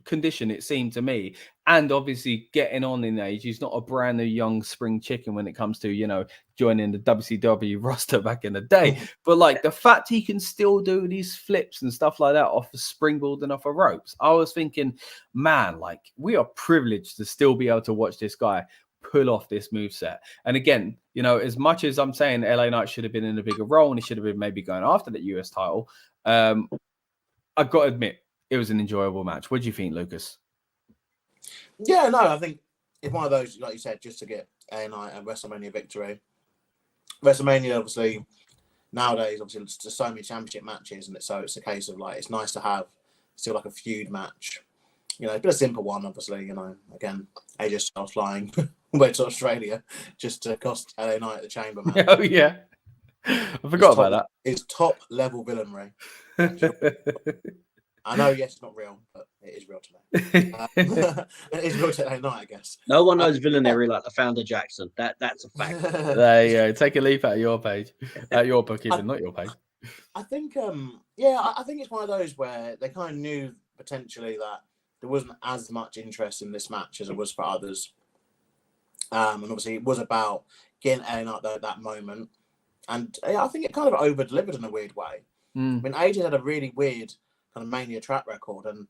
condition, it seemed to me, and obviously getting on in age, he's not a brand new young spring chicken when it comes to, you know, joining the WCW roster back in the day. But like the fact he can still do these flips and stuff like that off a springboard and off of ropes, I was thinking, man, like we are privileged to still be able to watch this guy pull off this moveset. And again, you know, as much as I'm saying LA Knight should have been in a bigger role and he should have been maybe going after the US title, I've got to admit, it was an enjoyable match. What do you think, Lucas? Yeah, no, I think it's one of those, like you said, just to get a WrestleMania victory. WrestleMania, obviously, nowadays, obviously, it's just so many championship matches, and so it's a case of like, it's nice to have still like a feud match. You know, it's been a simple one, obviously. You know, again, AJ Styles flying away to Australia just to cost LA Knight the chamber match. Oh yeah, I forgot about that. It's top level villainry. I know, yes, it's not real, but it is real to me. It is real to LA Knight, I guess. No one knows villainy like the founder Jackson. That's a fact. There you go. Take a leaf out of your page, out your book, even not your page. I think, I think it's one of those where they kind of knew potentially that there wasn't as much interest in this match as it was for others, and obviously it was about getting LA Knight there at that moment, and I think it kind of over delivered in a weird way. I mean, AJ had a really weird kind of Mania track record, and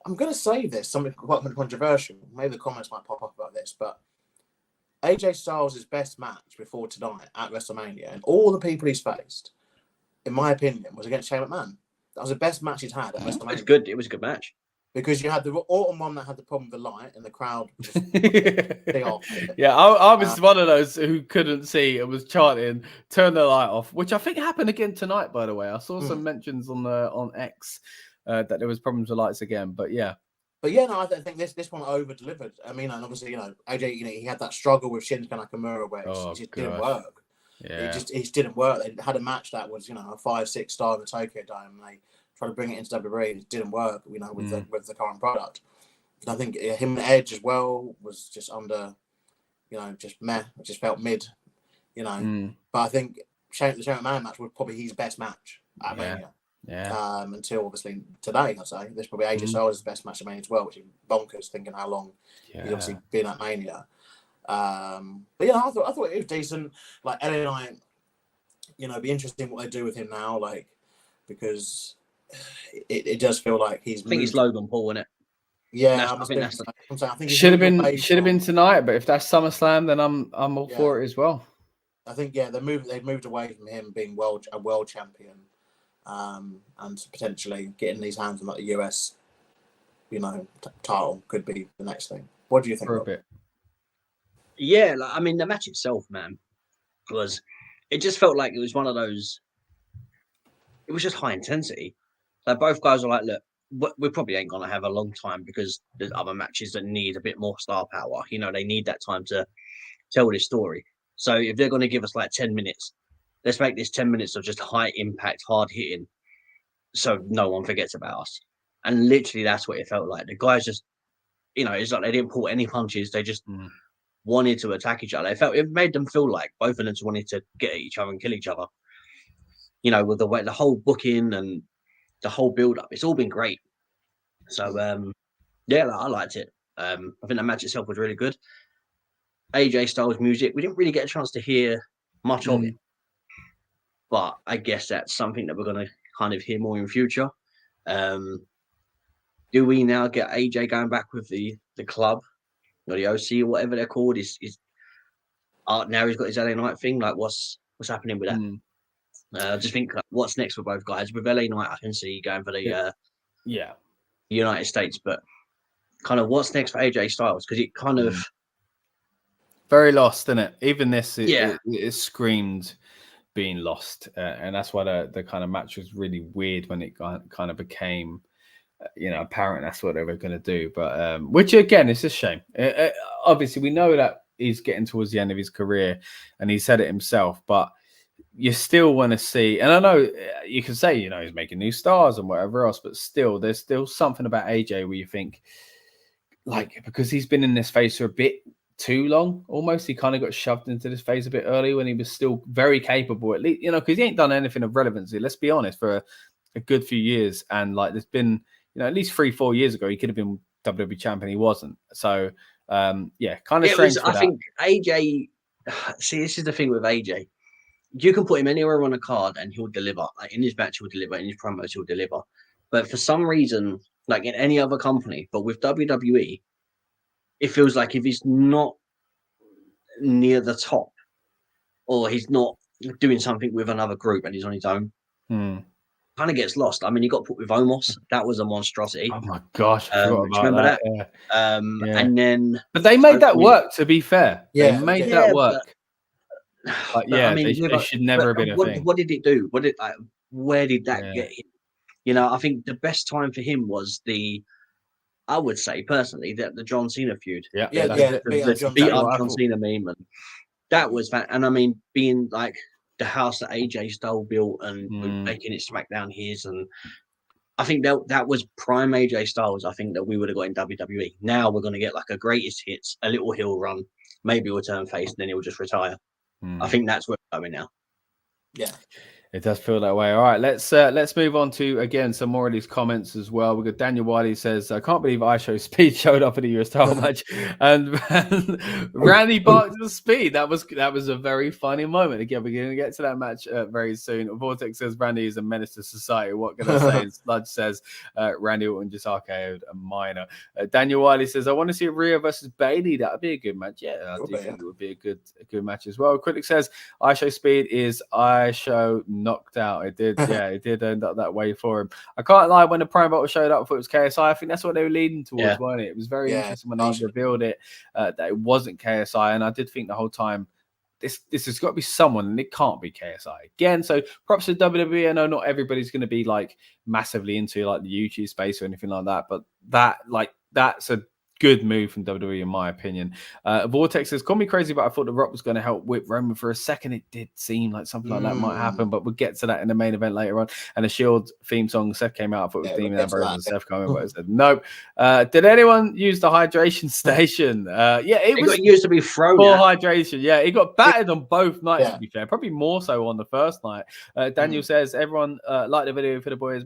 I'm going to say this, something quite controversial. Maybe the comments might pop up about this, but AJ Styles' best match before tonight at WrestleMania, and all the people he's faced, in my opinion, was against Shane McMahon. That was the best match he's had at WrestleMania. It was good. It was a good match. Because you had the autumn one that had the problem with the light, and the crowd just off. Yeah, I was one of those who couldn't see and was chanting, turn the light off, which I think happened again tonight, by the way. I saw some mentions on X that there was problems with lights again, but yeah. But yeah, no, I think this one over delivered. I mean, and obviously, you know, AJ, you know, he had that struggle with Shinsuke Nakamura where it just didn't work. Yeah, it just didn't work. They had a match that was, you know, a 5-6 star in the Tokyo Dome, and they tried to bring it into WWE. It didn't work, you know, with the current product. And I think him and Edge as well was just under, you know, just meh. It just felt mid, you know. But I think the Shane McMahon match was probably his best match at Mania. Yeah. Until obviously today, I'd say this probably AJ Styles' best match at Mania as well, which is bonkers thinking how long he's obviously been at Mania. But yeah, I thought it was decent. Like LA Knight, you know, it'd be interesting what they do with him now, like, because it does feel like he's. I think he's Logan Paul, isn't it? Yeah, I think should have been tonight, but if that's SummerSlam, then I'm all for it as well. I think they've moved away from him being a world champion, and potentially getting these hands on like the US, you know, title could be the next thing. What do you think? For a bit. Yeah, like, I mean, the match itself, man, it just felt like it was one of those. It was just high intensity. Like both guys are like, look, we probably ain't gonna have a long time because there's other matches that need a bit more star power. You know, they need that time to tell this story. So if they're gonna give us like 10 minutes, let's make this 10 minutes of just high impact, hard hitting, so no one forgets about us. And literally, that's what it felt like. The guys just, it's like they didn't pull any punches. They just wanted to attack each other. It made them feel like both of them just wanted to get at each other and kill each other. With the whole booking and the whole build up, it's all been great. So I liked it. I think the match itself was really good. AJ Styles music, we didn't really get a chance to hear much of it, but I guess that's something that we're going to kind of hear more in future. Do we now get AJ going back with the club or the OC or whatever they're called? Now he's got his LA Knight thing. Like, what's happening with that? I just think what's next for both guys. With LA Knight, I can see going for the United States, but kind of what's next for AJ Styles, because it kind of very lost, isn't it? Even this, it screamed being lost, and that's why the kind of match was really weird when it kind of became, apparent that's what they were going to do. But which again, it's a shame. Obviously, we know that he's getting towards the end of his career, and he said it himself. But you still want to see, and I know you can say, he's making new stars and whatever else, but still, there's still something about AJ where you think, like, because he's been in this phase for a bit too long, almost, he kind of got shoved into this phase a bit early when he was still very capable, at least, because he ain't done anything of relevancy, let's be honest, for a good few years. And like, there's been, at least 3-4 years ago, he could have been WWE champion. He wasn't. So, kind of strange. I think AJ, see, this is the thing with AJ. You can put him anywhere on a card and he'll deliver. Like, in his match, he'll deliver. In his promos, he'll deliver. But for some reason, like in any other company, but with WWE, it feels like if he's not near the top, or he's not doing something with another group and he's on his own, kind of gets lost. I mean, he got put with Omos. That was a monstrosity. Oh my gosh, I forgot about remember that? Yeah. And then, but they made that work. To be fair, they made that work. But I mean, they should never have been a thing. What did it do? Where did that get him? I think the best time for him was I would say personally that the John Cena feud. The beat up John Cena meme, and that was fan. And I mean, being like the house that AJ Styles built and making it SmackDown his, and I think that was prime AJ Styles. I think that we would have got in WWE. Now we're going to get like a greatest hits, a little heel run, maybe he'll turn face, and then he'll just retire. I think that's where we're going now. Yeah. It does feel that way. All right, let's move on to, again, some more of these comments as well. We've got Daniel Wiley says, I can't believe Iyo Speed showed up in the US title match and Randy barked at Speed. That was a very funny moment. Again, we're going to get to that match very soon. Vortex says Randy is a menace to society. What can I say? And Sludge says Randy Orton just RKO'd a minor. Daniel Wiley says, I want to see Rhea versus Bayley. That would be a good match. Yeah, I do think it would be a good match as well. Critic says Iyo Speed is Iyo knocked out. It did, it did end up that way for him. I can't lie, when the Prime Bottle showed up, I thought it was KSI. I think that's what they were leading towards, weren't it? It was very interesting when I revealed it that it wasn't KSI, and I did think the whole time this has got to be someone, and it can't be KSI again. So props to WWE. I know not everybody's going to be like massively into like the YouTube space or anything like that, but that's a good move from WWE, in my opinion. Vortex says, call me crazy, but I thought The Rock was going to help whip Roman for a second. It did seem like something like that might happen, but we'll get to that in the main event later on. And the Shield theme song, Seth came out, I thought it was Demon Ambrose and Seth coming, but I said, nope. Did anyone use the hydration station? It was used to be thrown for hydration. Yeah, it got battered on both nights, to be fair. Probably more so on the first night. Daniel says, everyone like the video for the boys.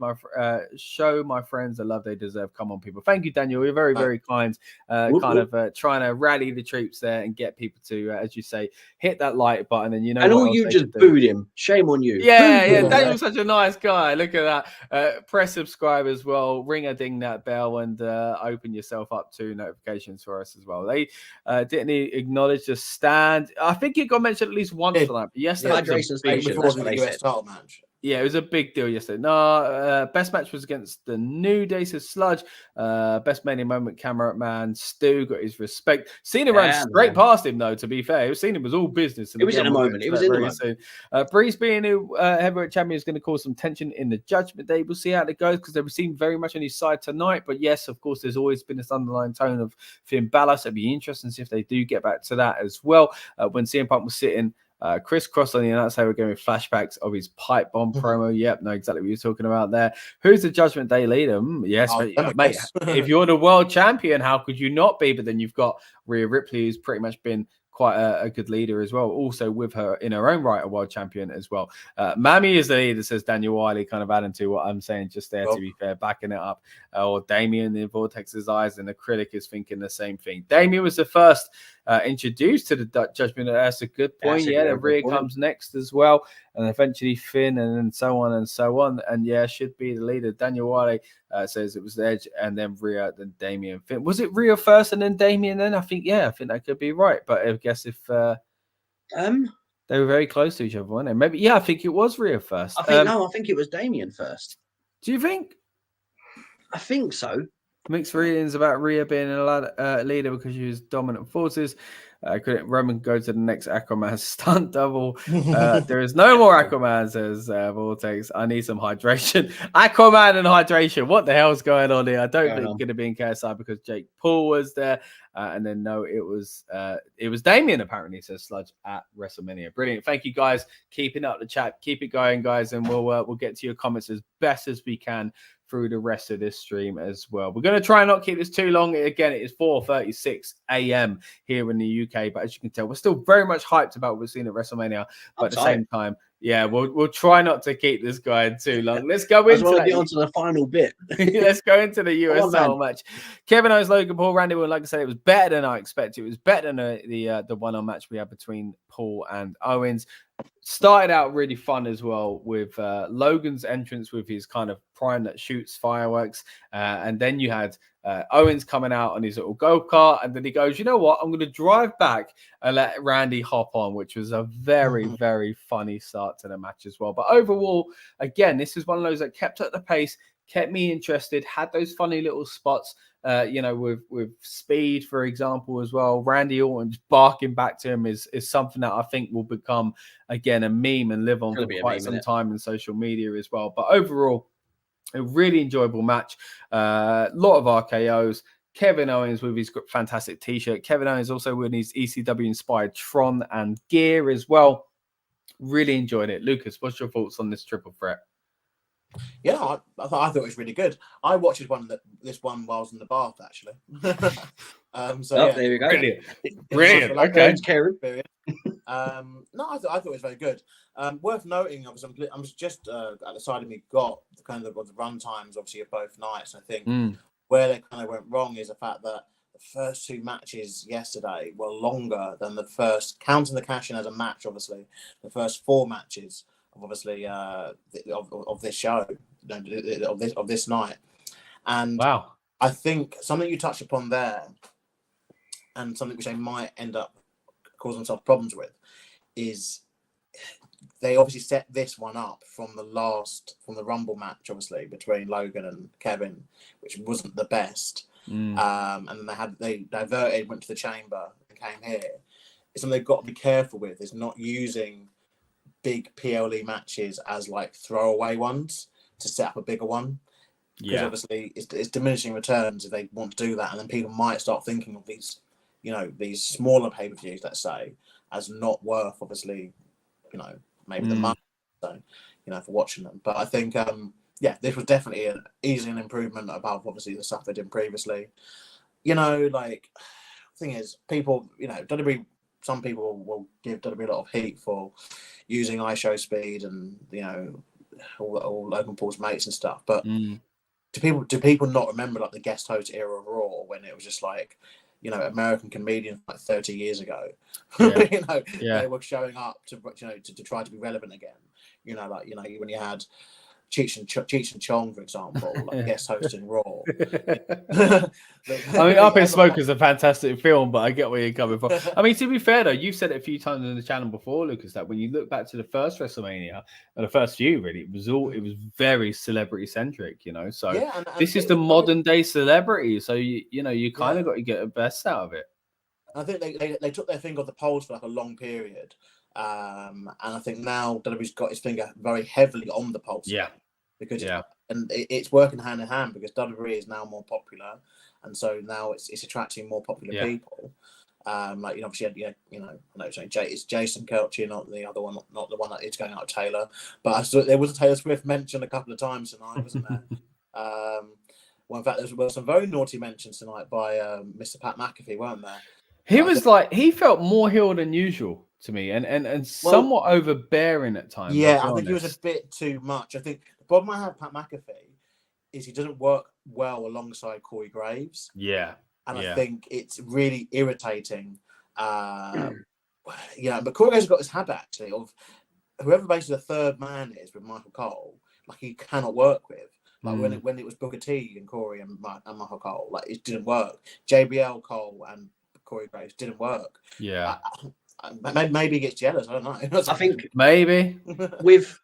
Show my friends the love they deserve. Come on, people. Thank you, Daniel. You're very, very kind. Trying to rally the troops there and get people to, as you say, hit that like button. And and all you just booed him. Shame on you. Daniel's such a nice guy. Look at that. Press subscribe as well. Ring a ding that bell and open yourself up to notifications for us as well. They didn't acknowledge the stand. I think it got mentioned at least once tonight. But yesterday, before the US title match. Yeah, it was a big deal yesterday. No, best match was against the New Day, says Sludge. Best Mania moment, cameraman Stu got his respect. Cena ran straight past him, though, to be fair. Cena was all business. It was in a moment. It was in a moment. Breeze being new heavyweight champion is going to cause some tension in the Judgment Day. We'll see how it goes because they seem very much on his side tonight. But yes, of course, there's always been this underlying tone of Finn Balor. So it'd be interesting to see if they do get back to that as well. When CM Punk was sitting Chris Cross on the announce table giving flashbacks of his pipe bomb promo. Yep, know exactly what you're talking about there. Who's the Judgment Day leader? Yes, mate. If you're the world champion, how could you not be? But then you've got Rhea Ripley, who's pretty much been quite a good leader as well. Also with her in her own right, a world champion as well. Mammy is the leader, says Daniel Wiley, kind of adding to what I'm saying just there, to be fair, backing it up. Or Damian in Vortex's eyes, and the critic is thinking the same thing. Damian was the first introduced to the Judgment. That's a good point. The Rhea comes next as well, and eventually Finn, and then so on and so on. And should be the leader. Daniel Wiley says it was Edge, and then Rhea, then Damian, Finn. Was it Rhea first and then Damian? Then I think that could be right. But I guess if they were very close to each other, weren't they? Maybe I think it was Rhea first. I think it was Damian first. Do you think? I think so. Mixed readings about Rhea being a leader because she was dominant forces. Couldn't Roman go to the next Aquaman stunt double? There is no more Aquaman, says Vortex. I need some hydration. Aquaman and hydration. What the hell's going on here? I don't think it's going to be in KSI because Jake Paul was there. And then no, it was Damian apparently, says Sludge at WrestleMania. Brilliant. Thank you guys. Keeping up the chat. Keep it going, guys, and we'll get to your comments as best as we can through the rest of this stream as well. We're going to try and not keep this too long. Again, it is 4:36 a.m. here in the UK, but as you can tell, we're still very much hyped about what we've seen at WrestleMania. But at the same time, we'll try not to keep this going too long. Let's go into the final bit. Let's go into the USL match. Kevin Owens, Logan Paul, Randy Orton. Like I said, it was better than I expected. It was better than the one-on match we had between Paul and Owens. Started out really fun as well with Logan's entrance with his kind of prime that shoots fireworks. And then you had Owens coming out on his little go-kart. And then he goes, you know what? I'm going to drive back and let Randy hop on, which was a very, very funny start to the match as well. But overall, again, this is one of those that kept at the pace, kept me interested, had those funny little spots. With Speed, for example, as well. Randy Orton just barking back to him is something that I think will become, again, a meme and live on for quite some time in social media as well. But overall, a really enjoyable match. A lot of RKOs. Kevin Owens with his fantastic T-shirt. Kevin Owens also with his ECW-inspired Tron and gear as well. Really enjoyed it. Lucas, what's your thoughts on this triple threat? Yeah, I thought it was really good. I watched this one while I was in the bath, actually. There we go. Brilliant. Okay. No, I thought it was very good. Worth noting, obviously, I'm just at the side of me got the kind of the run times, obviously, of both nights. I think where they kind of went wrong is the fact that the first two matches yesterday were longer than the first, counting the cash-in as a match, obviously, the first four matches. Obviously, of this show, of this night, and wow, I think something you touched upon there, and something which they might end up causing themselves problems with, is they obviously set this one up from the Rumble match, obviously between Logan and Kevin, which wasn't the best, and then they diverted, went to the chamber, and came here. It's something they've got to be careful with. Is not using big PLE matches as like throwaway ones to set up a bigger one, because obviously it's diminishing returns if they want to do that, and then people might start thinking of these smaller pay-per-views, let's say, as not worth obviously maybe the money, so for watching them. But I think this was definitely easily an improvement above obviously the stuff they did previously. Thing is, people WWE, some people will give WWE a lot of heat for using ISO Speed and all Logan Paul's mates and stuff. But do people not remember like the guest host era of Raw when it was just like American comedians like 30 years ago? They were showing up to try to be relevant again. When you had Cheech and Chong, for example, like guest hosting Raw. I mean, Up in Smoke is a fantastic film, but I get where you're coming from. I mean, to be fair though, you've said it a few times on the channel before, Lucas, that when you look back to the first WrestleMania, or the first few, really, it was very celebrity centric. So this is the modern day celebrity. So you kind of got to get the best out of it. I think they took their finger off the pulse for like a long period. And I think now WWE's got his finger very heavily on the pulse. Yeah. Because it's working hand in hand because WWE is now more popular, and so now it's attracting more popular people. Like, obviously, I know it's Jason Kelce, not the other one, not the one that is going out of Taylor. But I saw there was a Taylor Swift mention a couple of times tonight, wasn't there? Well, in fact, there were some very naughty mentions tonight by Mr. Pat McAfee, weren't there? He felt more heel than usual to me, and somewhat overbearing at times. Yeah, I think he was a bit too much. I think the problem I have with Pat McAfee is he doesn't work well alongside Corey Graves. Yeah. And I think it's really irritating. But Corey Graves has got this habit, actually, of whoever basically the third man is with Michael Cole, like, he cannot work with. Like, when it was Booker T and Corey and Michael Cole, like, it didn't work. JBL, Cole and Corey Graves didn't work. Yeah. Maybe he gets jealous. I don't know. I think maybe with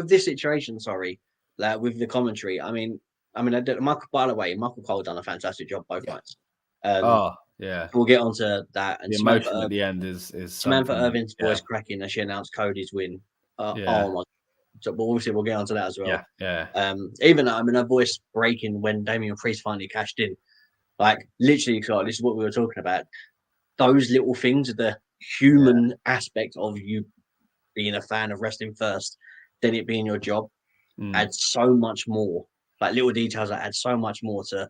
this situation, like, with the commentary, I mean, by the way, Michael Cole done a fantastic job both nights. We'll get onto that. And the emotion at the end is Samantha Irvin's voice cracking as she announced Cody's win. Oh my! So, but obviously we'll get onto that as well. Even her voice breaking when Damian Priest finally cashed in, like, literally, this is what we were talking about. Those little things, the human aspect of you being a fan of wrestling first, then it being your job, adds so much more. Like, little details that add so much more to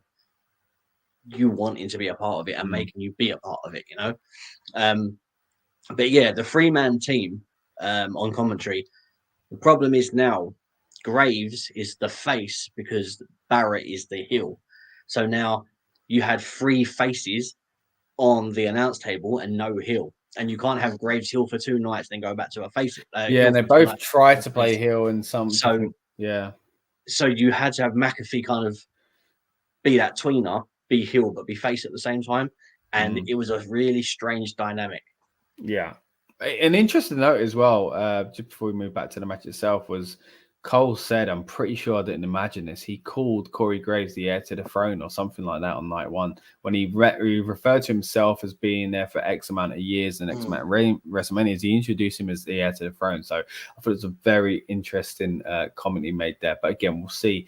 you wanting to be a part of it and making you be a part of it, But yeah, the 3-man team on commentary. The problem is now Graves is the face because Barrett is the heel. So now you had 3 faces on the announce table and no heel. And you can't have Graves heel for 2 nights, then go back to a face. And they both try to play heel in some. So you had to have McAfee kind of be that tweener, be heel, but be face at the same time. And it was a really strange dynamic. Yeah. An interesting note as well, just before we move back to the match itself, was Cole said, I'm pretty sure I didn't imagine this, he called Corey Graves the heir to the throne or something like that on night 1, when he referred to himself as being there for X amount of years and X amount of WrestleManias. He introduced him as the heir to the throne. So I thought it was a very interesting comment he made there. But again, we'll see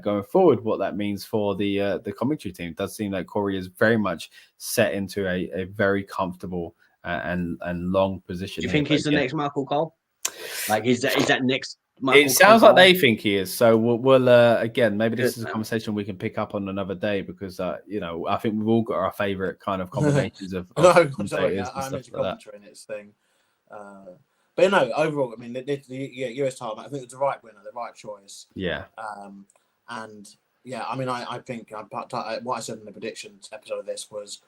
going forward what that means for the commentary team. It does seem like Corey is very much set into a very comfortable and long position. Do you think he's the next Michael Cole? Like, is that next? It sounds like they think he is. So we'll again, maybe this is a conversation we can pick up on another day because I think we've all got our favorite kind of combinations of commentators and stuff like that. In its thing. But overall, I mean, the US title, I think it's the right winner, the right choice. Yeah. And yeah, I mean, I think what I said in the predictions episode of this was,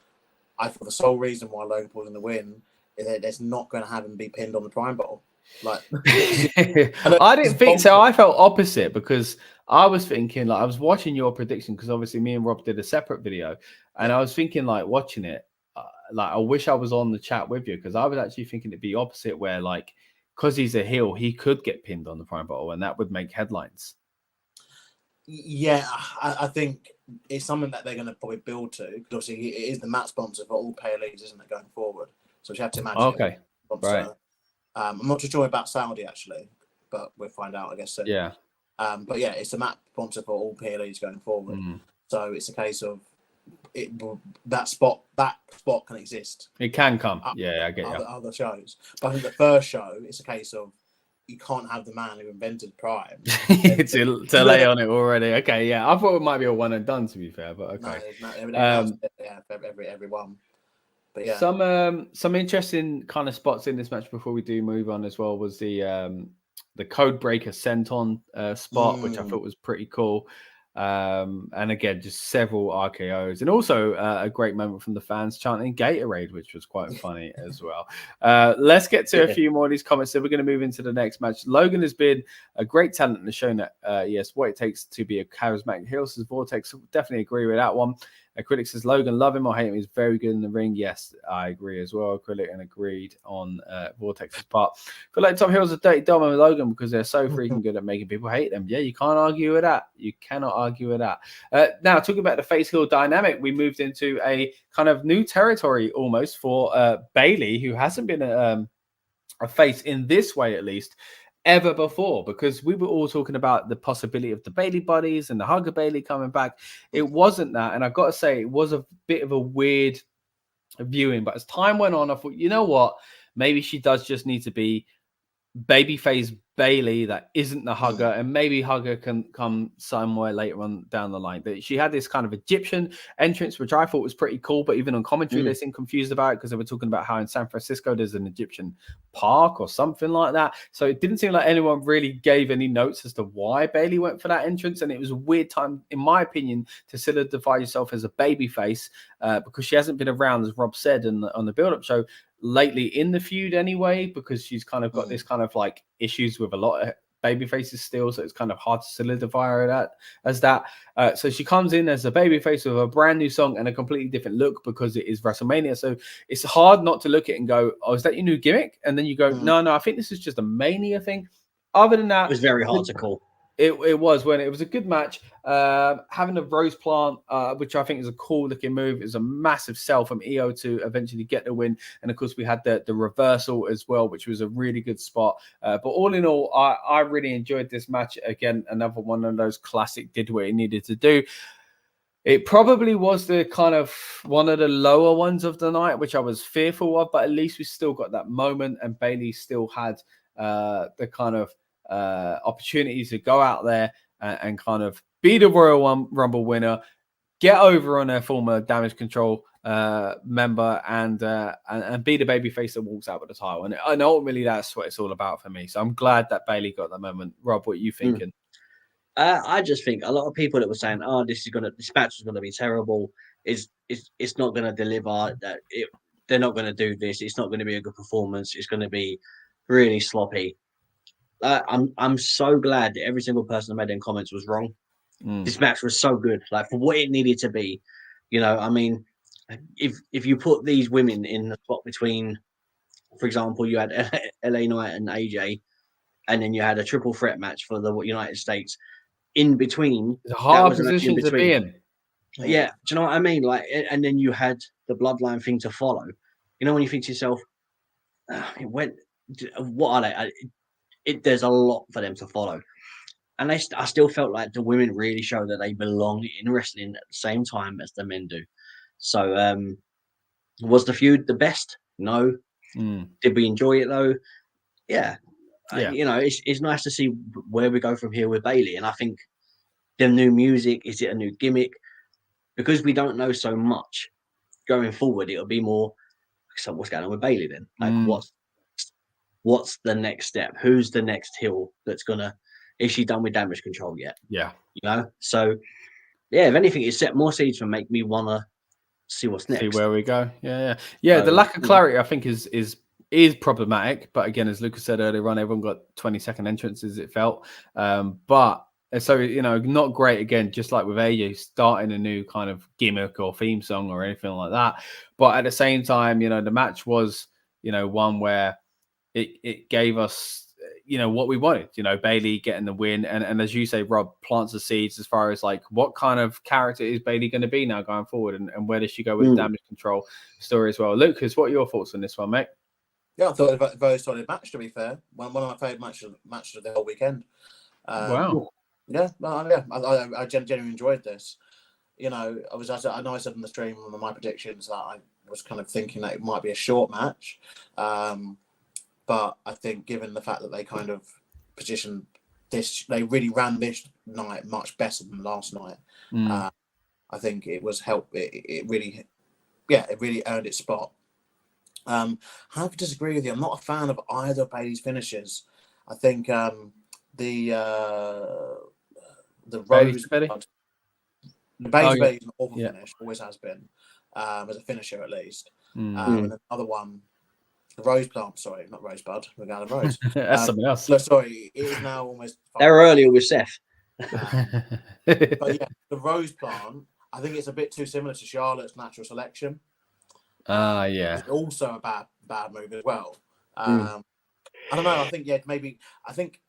I thought the sole reason why Logan Paul's in the win is that it's not going to have him be pinned on the Prime Bottle. Like, I didn't think so. I felt opposite because I was thinking, like, I was watching your prediction because obviously me and Rob did a separate video, and I was thinking, like, watching it, like, I wish I was on the chat with you because I was actually thinking it'd be opposite, where, like, because he's a heel, he could get pinned on the Prime Bottle, and that would make headlines. Yeah, I think it's something that they're going to probably build to, because obviously it is the mat sponsor for all pay leagues, isn't it, going forward? So you have to imagine. Okay, right. I'm not too sure about Saudi actually, but we'll find out, I guess. Soon. Yeah. But yeah, it's a map sponsor for all PLEs going forward. So it's a case of that spot can exist. It can come. I get you. Other shows, but I think the first show, it's a case of you can't have the man who invented Prime to lay on it already. Okay, yeah, I thought it might be a one and done, to be fair, but okay. No, everyone. But yeah, some interesting kind of spots in this match before we do move on as well was the code breaker senton spot, which I thought was pretty cool. And again, just several RKOs, and also a great moment from the fans chanting Gatorade, which was quite funny as well. Let's get to a few more of these comments. So we're going to move into the next match. Logan has been a great talent and has shown that yes, what it takes to be a charismatic heel. Says Vortex, definitely agree with that one. Acrylic says Logan, love him or hate him, he's very good in the ring. Yes, I agree as well. Acrylic and agreed on Vortex's part. I feel like top heels are dirty dumb with Logan because they're so freaking good at making people hate them. Yeah, you can't argue with that. You cannot argue with that. Now, talking about the face heel dynamic, we moved into a kind of new territory almost for Bayley, who hasn't been a face in this way, at least, ever before, because we were all talking about the possibility of the Bayley buddies and the Hugger Bayley coming back. It wasn't that, and I've got to say, it was a bit of a weird viewing. But as time went on, I thought, you know what? Maybe she does just need to be babyface Bayley that isn't the hugger, and maybe hugger can come somewhere later on down the line. That she had this kind of Egyptian entrance, which I thought was pretty cool, but even on commentary they seemed confused about it because they were talking about how in San Francisco there's an Egyptian park or something like that. So it didn't seem like anyone really gave any notes as to why Bayley went for that entrance, and it was a weird time, in my opinion, to solidify yourself as a babyface because she hasn't been around, as Rob said on the build-up show, lately in the feud anyway, because she's kind of got this kind of like issues with a lot of baby faces still, so it's kind of hard to solidify her as that. So she comes in as a baby face with a brand new song and a completely different look because it is WrestleMania. So it's hard not to look at it and go, oh, is that your new gimmick? And then you go, no, I think this is just a Mania thing. Other than that, it was very hard to call. It was when it was a good match. Having a rose plant, which I think is a cool looking move, is a massive sell from Iyo to eventually get the win. And of course, we had the reversal as well, which was a really good spot. But all in all, I really enjoyed this match. Again, another one of those classic did what it needed to do. It probably was the kind of one of the lower ones of the night, which I was fearful of, but at least we still got that moment, and Bayley still had the kind of opportunities to go out there and kind of be the Royal Rumble winner, get over on her former Damage Control member, and be the babyface that walks out with the title. And ultimately, that's what it's all about for me. So I'm glad that Bayley got that moment. Rob, what are you thinking? I just think a lot of people that were saying, "Oh, this match is gonna be terrible. It's not gonna deliver. They're not gonna do this. It's not gonna be a good performance. It's gonna be really sloppy." I'm so glad that every single person that made them comments was wrong. This match was so good, like for what it needed to be. I mean, if you put these women in the spot between, for example, you had LA Knight and AJ, and then you had a triple threat match for the United States. In between, it's a hard position to be in. Yeah, do you know what I mean? Like, and then you had the bloodline thing to follow. When you think to yourself, what are they? There's a lot for them to follow, and I still felt like the women really showed that they belong in wrestling at the same time as the men do. So, was the feud the best? No. Did we enjoy it though? Yeah. It's nice to see where we go from here with Bayley, and I think the new music, is it a new gimmick? Because we don't know so much going forward, it'll be more. So what's going on with Bayley then? Like, what's the next step? Who's the next heel that's gonna? Is she done with Damage Control yet? Yeah. So yeah. If anything, it set more seeds and make me wanna see what's next. See where we go. Yeah. The lack of clarity, I think, is problematic. But again, as Lucas said earlier on, everyone got 20-second entrances, it felt. But so, not great again, just like with AJ starting a new kind of gimmick or theme song or anything like that. But at the same time, the match was, one where it gave us, what we wanted, Bayley getting the win. And as you say, Rob, plants the seeds as far as like, what kind of character is Bayley going to be now going forward? And where does she go with the Damage Control story as well? Lucas, what are your thoughts on this one, mate? Yeah, I thought it was a very solid match, to be fair. One of my favourite matches of the whole weekend. Wow. Yeah, I genuinely enjoyed this. I know I said on the stream on my predictions that I was kind of thinking that it might be a short match. But I think given the fact that they kind of positioned this, they really ran this night much better than last night. I think it was it really earned its spot. I have to disagree with you. I'm not a fan of either of Bayley's finishes. I think the Rose Blood, the Bayley is an awful finish, always has been, as a finisher at least. And another one, the Rose Plant, sorry, not Rosebud, we're going to Rose. That's something else. No, sorry, it is now almost. They were earlier with Seth. But yeah, the Rose Plant, I think it's a bit too similar to Charlotte's Natural Selection. Yeah. It's also a bad move as well. I don't know. I think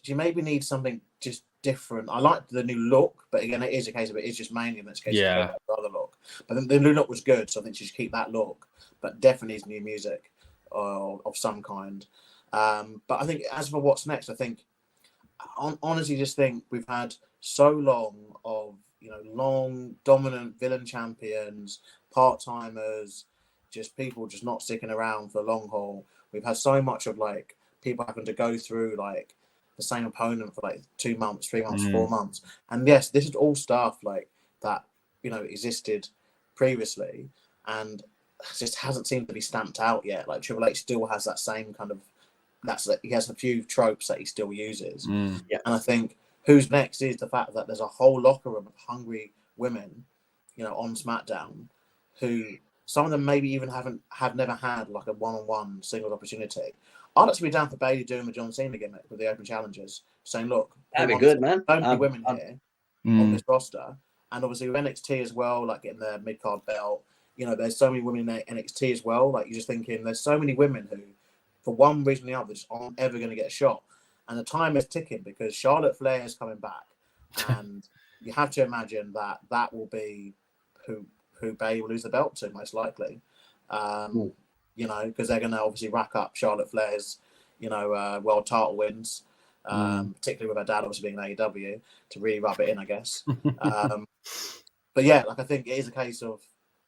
she maybe needs something just different. I like the new look, but again, it is a case of it's just mainly in this case. The other look, but the new look was good, so I think she should keep that look. But definitely needs new music of some kind. But I think as for what's next, I think honestly just think we've had so long of long dominant villain champions, part-timers, just people just not sticking around for the long haul. We've had so much of like people having to go through like the same opponent for like 2 months, 3 months, 4 months. And yes, this is all stuff like that, existed previously and just hasn't seemed to be stamped out yet. Like Triple H still has that same kind of, he has a few tropes that he still uses. Yeah. And I think who's next is the fact that there's a whole locker room of hungry women, on SmackDown, who some of them maybe even have never had like a one-on-one single opportunity. I'd actually be down for Bayley doing the John Cena gimmick with the open challengers, saying, look, that'd be good, man. So many women here on this roster. And obviously with NXT as well, like getting their mid-card belt, there's so many women in NXT as well. Like you're just thinking there's so many women who, for one reason or the other, just aren't ever going to get a shot. And the time is ticking because Charlotte Flair is coming back. And you have to imagine that will be who Bayley will lose the belt to, most likely. Because they're going to obviously rack up Charlotte Flair's, world title wins, particularly with her dad obviously being in AEW, to really rub it in, I guess. But yeah, like I think it is a case of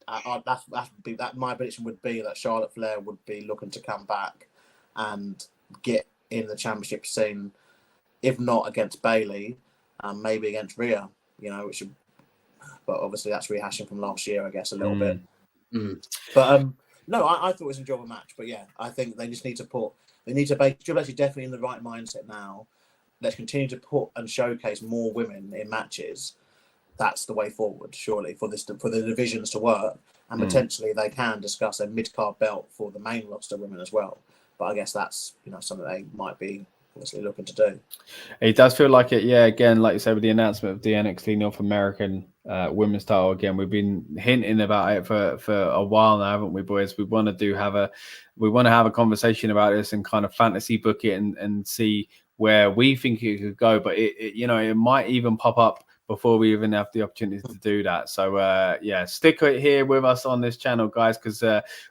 that. My prediction would be that Charlotte Flair would be looking to come back and get in the championship scene, if not against Bayley, maybe against Rhea. But obviously that's rehashing from last year, I guess, a little bit. But no, I thought it was an enjoyable match. But yeah, I think they just need to Triple H is definitely in the right mindset now. Let's continue to put and showcase more women in matches. That's the way forward, surely, for the divisions to work, and potentially they can discuss a mid-card belt for the main roster women as well. But I guess that's something they might be obviously looking to do. It does feel like it, yeah. Again, like you said, with the announcement of the NXT North American women's title, again, we've been hinting about it for a while now, haven't we, boys? We want to have a conversation about this and kind of fantasy book it and see where we think it could go. But it might even pop up before we even have the opportunity to do that. So stick here with us on this channel, guys, because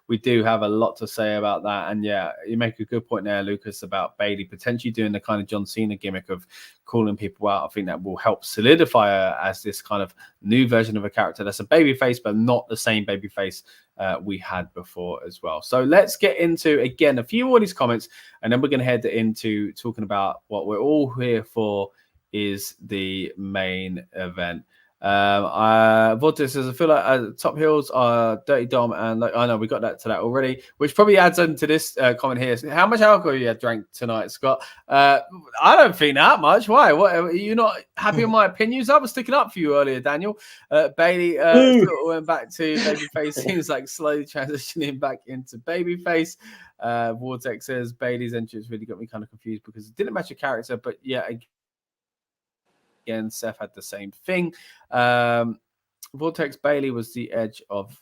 we do have a lot to say about that. And yeah, you make a good point there, Lucas, about Bayley potentially doing the kind of John Cena gimmick of calling people out. I think that will help solidify her as this kind of new version of a character that's a babyface, but not the same babyface we had before as well. So let's get into, again, a few more of these comments, and then we're going to head into talking about what we're all here for, is the main event. Vortex says, I feel like top heels are Dirty Dom, and like, I know we got to that already, which probably adds into this comment here. How much alcohol you had drank tonight, Scott? I don't think that much. Why? What, are you not happy with my opinions? I was sticking up for you earlier, Daniel. Bayley sort of went back to babyface. Seems like slowly transitioning back into babyface. Vortex says Bayley's entrance really got me kind of confused because it didn't match the character, but yeah, again, Seth had the same thing. Vortex, Bayley was the edge of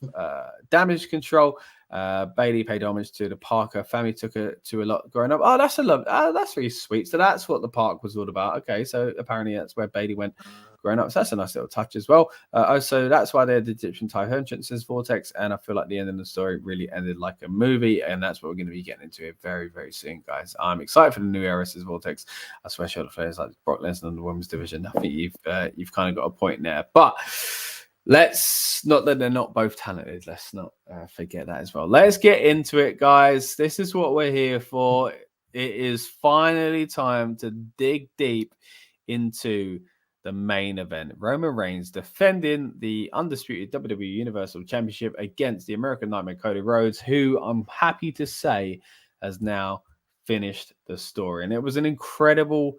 damage control. Bayley paid homage to the Parker family, took her to a lot growing up. Oh, that's that's really sweet. So that's what the park was all about. Okay, so apparently that's where Bayley went growing up. So that's a nice little touch as well. So that's why they had the Egyptian tie entrance as Vortex, and I feel like the end of the story really ended like a movie, and that's what we're going to be getting into it very, very soon, guys. I'm excited for the new era as Vortex. I swear, Charlotte Flair is like Brock Lesnar in the women's division. I think you've kind of got a point there, but let's not that they're not both talented. Let's not forget that as well. Let's get into it, guys. This is what we're here for. It is finally time to dig deep into the main event. Roman Reigns defending the undisputed WWE Universal Championship against the American Nightmare Cody Rhodes, who I'm happy to say has now finished the story. And it was an incredible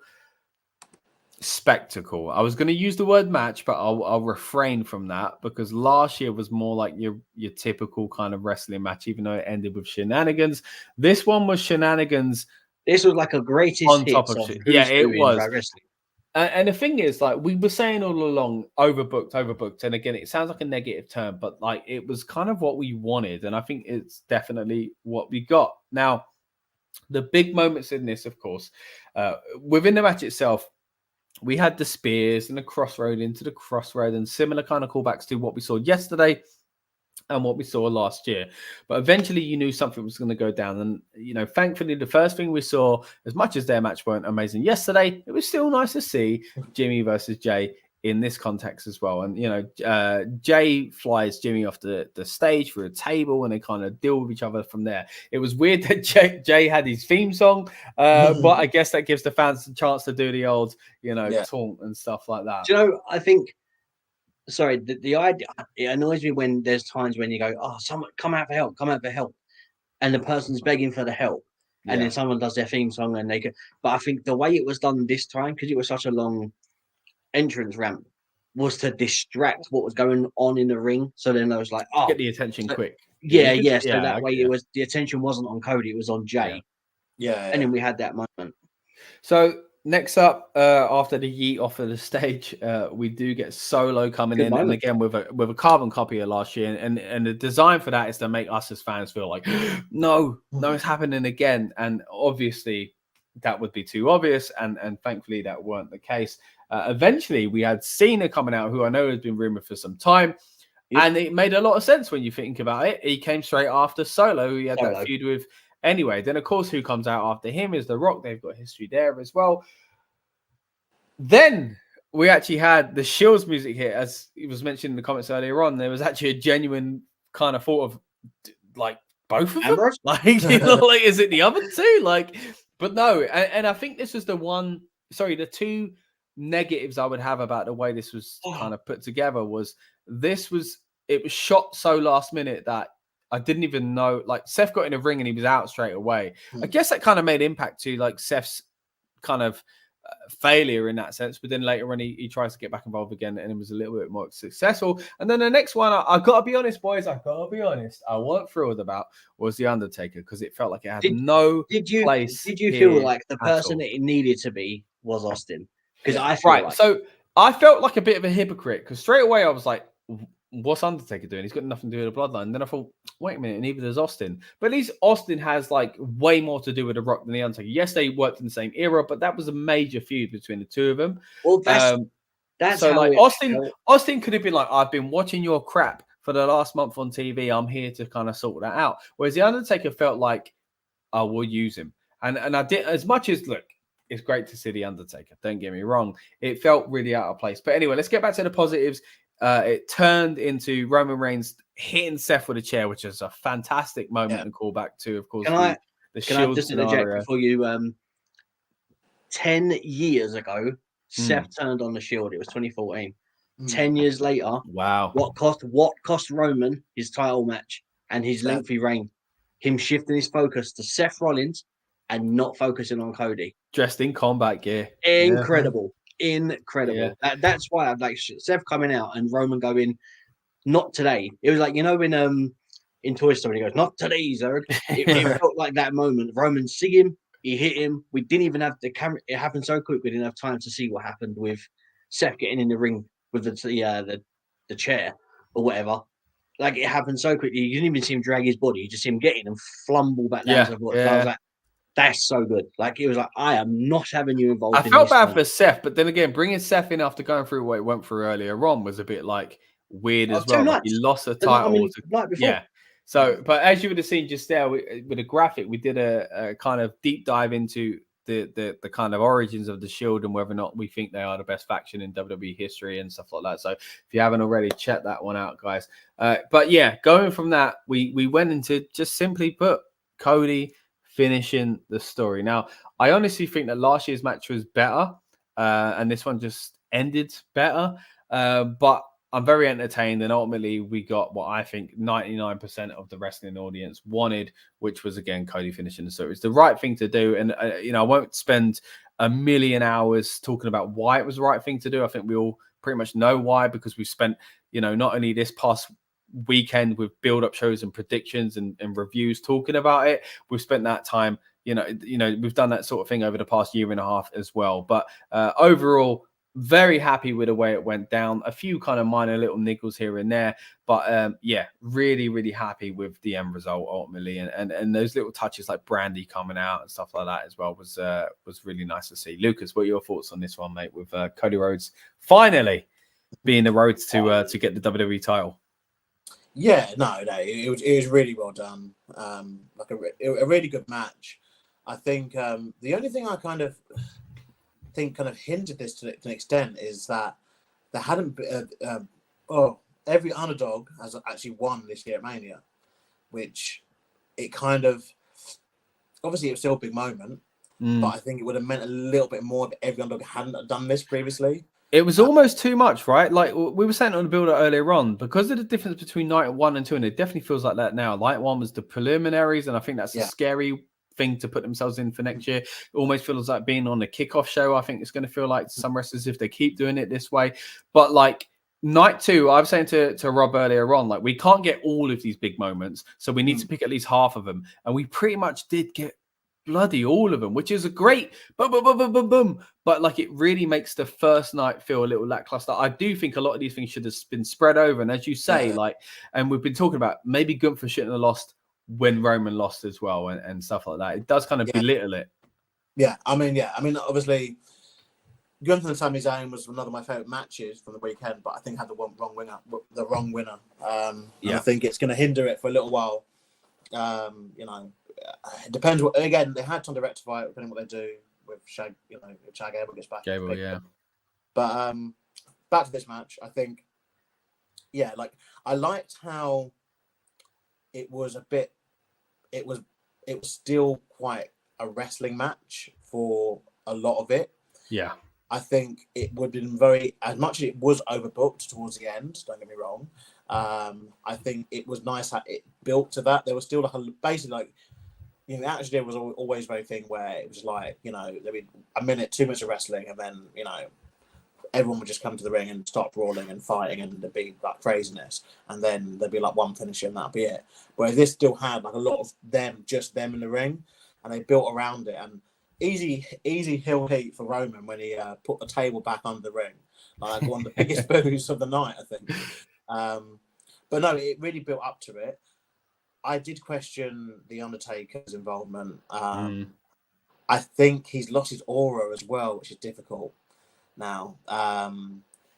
spectacle. I was going to use the word match, but I'll refrain from that because last year was more like your typical kind of wrestling match, even though it ended with shenanigans. This one was shenanigans. This was like a greatest on hits top of shit. Yeah, it was. And the thing is, like we were saying all along, overbooked. And again, it sounds like a negative term, but like it was kind of what we wanted. And I think it's definitely what we got. Now, the big moments in this, of course, within the match itself, we had the spears and the crossroad into the crossroad and similar kind of callbacks to what we saw yesterday and what we saw last year. But eventually you knew something was going to go down. And, you know, thankfully, the first thing we saw, as much as their match weren't amazing yesterday, it was still nice to see Jimmy versus Jay in this context as well. And, Jay flies Jimmy off the stage through a table and they kind of deal with each other from there. It was weird that Jay had his theme song, but I guess that gives the fans a chance to do the old, taunt and stuff like that. Do you know, I think, sorry, the idea, it annoys me when there's times when you go, oh, someone come out for help. And the person's begging for the help. And then someone does their theme song and they can, but I think the way it was done this time, because it was such a long entrance ramp, was to distract what was going on in the ring. So then I was like, oh, get the attention quick. Yeah. So that way it was, the attention wasn't on Cody, it was on Jay. Yeah. And then we had that moment. So next up, after the yeet off of the stage, we do get Solo coming in, and again with a carbon copy of last year, and the design for that is to make us as fans feel like, no, it's happening again, and obviously that would be too obvious, and thankfully that weren't the case. Eventually, we had Cena coming out, who I know has been rumored for some time, and it made a lot of sense when you think about it. He came straight after Solo, who he had that feud with. Anyway, then of course, who comes out after him is The Rock. They've got history there as well. Then we actually had the Shields music here, as it was mentioned in the comments earlier on. There was actually a genuine kind of thought of like both of them. Like, is it the other two? But no. And I think this was the two negatives I would have about the way this was kind of put together was it was shot so last minute that I didn't even know, Seth got in a ring and he was out straight away. I guess that kind of made impact to Seth's kind of failure in that sense. But then later on, he tries to get back involved again and it was a little bit more successful. And then the next one, I got to be honest, boys, I weren't thrilled about was The Undertaker because it felt like it had no place. Did you feel like the person that it needed to be was Austin? Because So I felt like a bit of a hypocrite because straight away I was like, what's Undertaker doing? He's got nothing to do with the bloodline. And then I thought, wait a minute, neither does Austin. But at least Austin has way more to do with The Rock than the Undertaker. Yes, they worked in the same era, but that was a major feud between the two of them. Well, that's so how Austin could have been like, I've been watching your crap for the last month on TV. I'm here to kind of sort that out. Whereas the Undertaker felt like, I will use him. And I did, as much as look, it's great to see the Undertaker. Don't get me wrong. It felt really out of place. But anyway, let's get back to the positives. It turned into Roman Reigns hitting Seth with a chair, which is a fantastic moment and call back to, of course, the Shield. Can I just interject before you? 10 years ago, Seth turned on the Shield. It was 2014. 10 years later, wow! What cost Roman his title match and his lengthy reign? Him shifting his focus to Seth Rollins and not focusing on Cody. Dressed in combat gear. Incredible. Incredible. Yeah. That's why I'd like Seth coming out and Roman going, not today. It was like, when in Toy Story he goes, not today, Zerg. It felt like that moment. Roman see him, he hit him. We didn't even have the camera. It happened so quick. We didn't have time to see what happened with Seth getting in the ring with the chair or whatever. Like it happened so quickly. You didn't even see him drag his body. You just see him getting and flumble back down to the floor. I was like, that's so good. Like it was like, I am not having you involved. I felt bad for Seth, but then again, bringing Seth in after going through what he went through earlier on was a bit weird as well. Like he lost a title. Yeah. So, but as you would have seen just there with a graphic, we did a kind of deep dive into the kind of origins of the Shield and whether or not we think they are the best faction in WWE history and stuff like that. So if you haven't already, check that one out, guys. But yeah, going from that, we went into just simply put Cody finishing the story. Now, I honestly think that last year's match was better, and this one just ended better. But I'm very entertained, and ultimately we got what I think 99% of the wrestling audience wanted, which was again Cody finishing the story. It's the right thing to do, and I won't spend a million hours talking about why it was the right thing to do. I think we all pretty much know why, because we've spent not only this past weekend with build-up shows and predictions and reviews talking about it, we've spent that time, we've done that sort of thing over the past year and a half as well. But overall, very happy with the way it went down. A few kind of minor little niggles here and there, but really, really happy with the end result ultimately. And those little touches like Brandy coming out and stuff like that as well was really nice to see. Lucas, what are your thoughts on this one, mate? With Cody Rhodes finally being the road to get the WWE title. Yeah, no, it was really well done. Like a really good match. I think the only thing I kind of hinted this to an extent is that there hadn't been, every underdog has actually won this year at Mania, which it kind of, obviously it was still a big moment, but I think it would have meant a little bit more if every underdog hadn't done this previously. It was almost too much, right? Like we were saying on the build-up earlier on, because of the difference between night 1 and 2, and it definitely feels like that now. Night 1 was the preliminaries, and I think that's a scary thing to put themselves in for next year. It almost feels like being on a kickoff show. I think it's going to feel like some wrestlers if they keep doing it this way. But like night 2, I was saying to Rob earlier on, like we can't get all of these big moments, so we need to pick at least half of them, and we pretty much did get bloody all of them, which is a great boom, boom, boom, boom, boom, boom. But like it really makes the first night feel a little lackluster. I do think a lot of these things should have been spread over, and as you say, like, and we've been talking about maybe Gunther shouldn't have lost when Roman lost as well, and stuff like that. It does kind of belittle it. I mean, obviously Gunther and Sami Zayn was one of my favorite matches from the weekend, but I think had the wrong winner. I think it's going to hinder it for a little while. It depends. Again, they had time to rectify it, depending on what they do with Shag. If Shag Gable gets back. Gable, But back to this match, I think, like I liked how it was a bit. It was still quite a wrestling match for a lot of it. Yeah. I think it would have been as much as it was overbooked towards the end, don't get me wrong. I think it was nice how it built to that. There was still basically like, the Attitude Era was always very thing where it was like, there'd be a minute, 2 minutes of wrestling, and then, everyone would just come to the ring and start brawling and fighting, and there'd be like craziness, and then there'd be like one finisher, and that'd be it. Whereas this still had like a lot of just them in the ring, and they built around it. And easy heel heat for Roman when he put the table back under the ring, like one of the biggest boos of the night, I think. But no, it really built up to it. I did question the Undertaker's involvement. I think he's lost his aura as well, which is difficult now.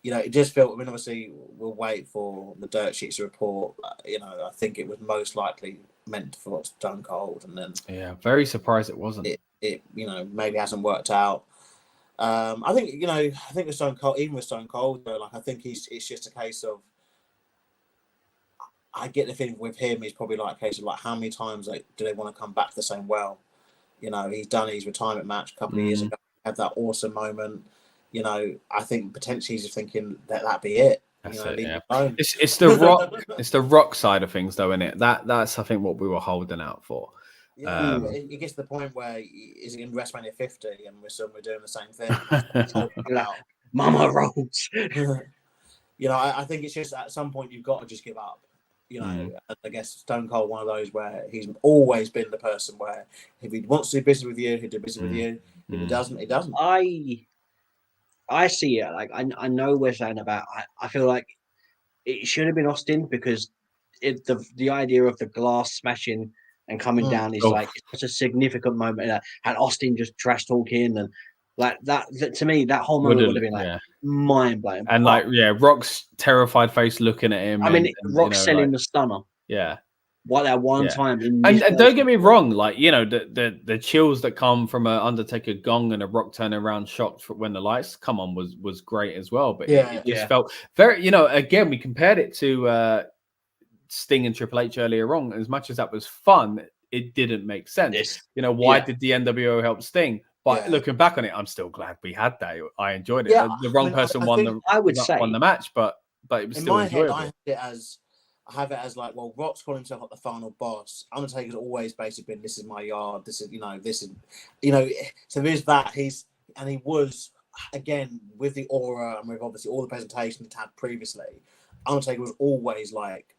It just felt. I mean, obviously, we'll wait for the dirt sheets to report. I think it was most likely meant for Stone Cold, and then very surprised it wasn't. It maybe hasn't worked out. I think with Stone Cold, even with Stone Cold, though, like I think it's just a case of. I get the feeling with him, he's probably like a case of like how many times do they want to come back the same well? He's done his retirement match a couple of years ago, had that awesome moment. I think potentially he's thinking that'd be it. That's it's the rock. It's the rock side of things, though, isn't it? That's I think what we were holding out for. Yeah, it gets to the point where is it in WrestleMania 50 and we're doing the same thing. Mama Rhodes. I think it's just at some point you've got to just give up. I guess Stone Cold, one of those where he's always been the person where if he wants to do business with you, he'll do business with you. If he doesn't, he doesn't. I see it. Like I know we're saying about. I feel like it should have been Austin because the idea of the glass smashing and coming down is like it's such a significant moment. And Austin just trash talking and. Like that to me, that whole moment would have been like mind blowing. And Rock's terrified face looking at him. I mean, Rock's selling the stunner. Yeah. What that one time in and don't get me wrong, like the chills that come from an Undertaker gong and a Rock turning around shocked when the lights come on was great as well. But it just felt very, again, we compared it to Sting and Triple H earlier on. As much as that was fun, it didn't make sense. Why did the NWO help Sting? But looking back on it, I'm still glad we had that. I enjoyed it. Yeah, the wrong person won the match, but it was still enjoyable. I have it as like, well, Rock's calling himself like the final boss. Undertaker's always basically been, this is my yard. This is, so there's that. He was, again, with the aura and with obviously all the presentations it had previously, Undertaker was always like,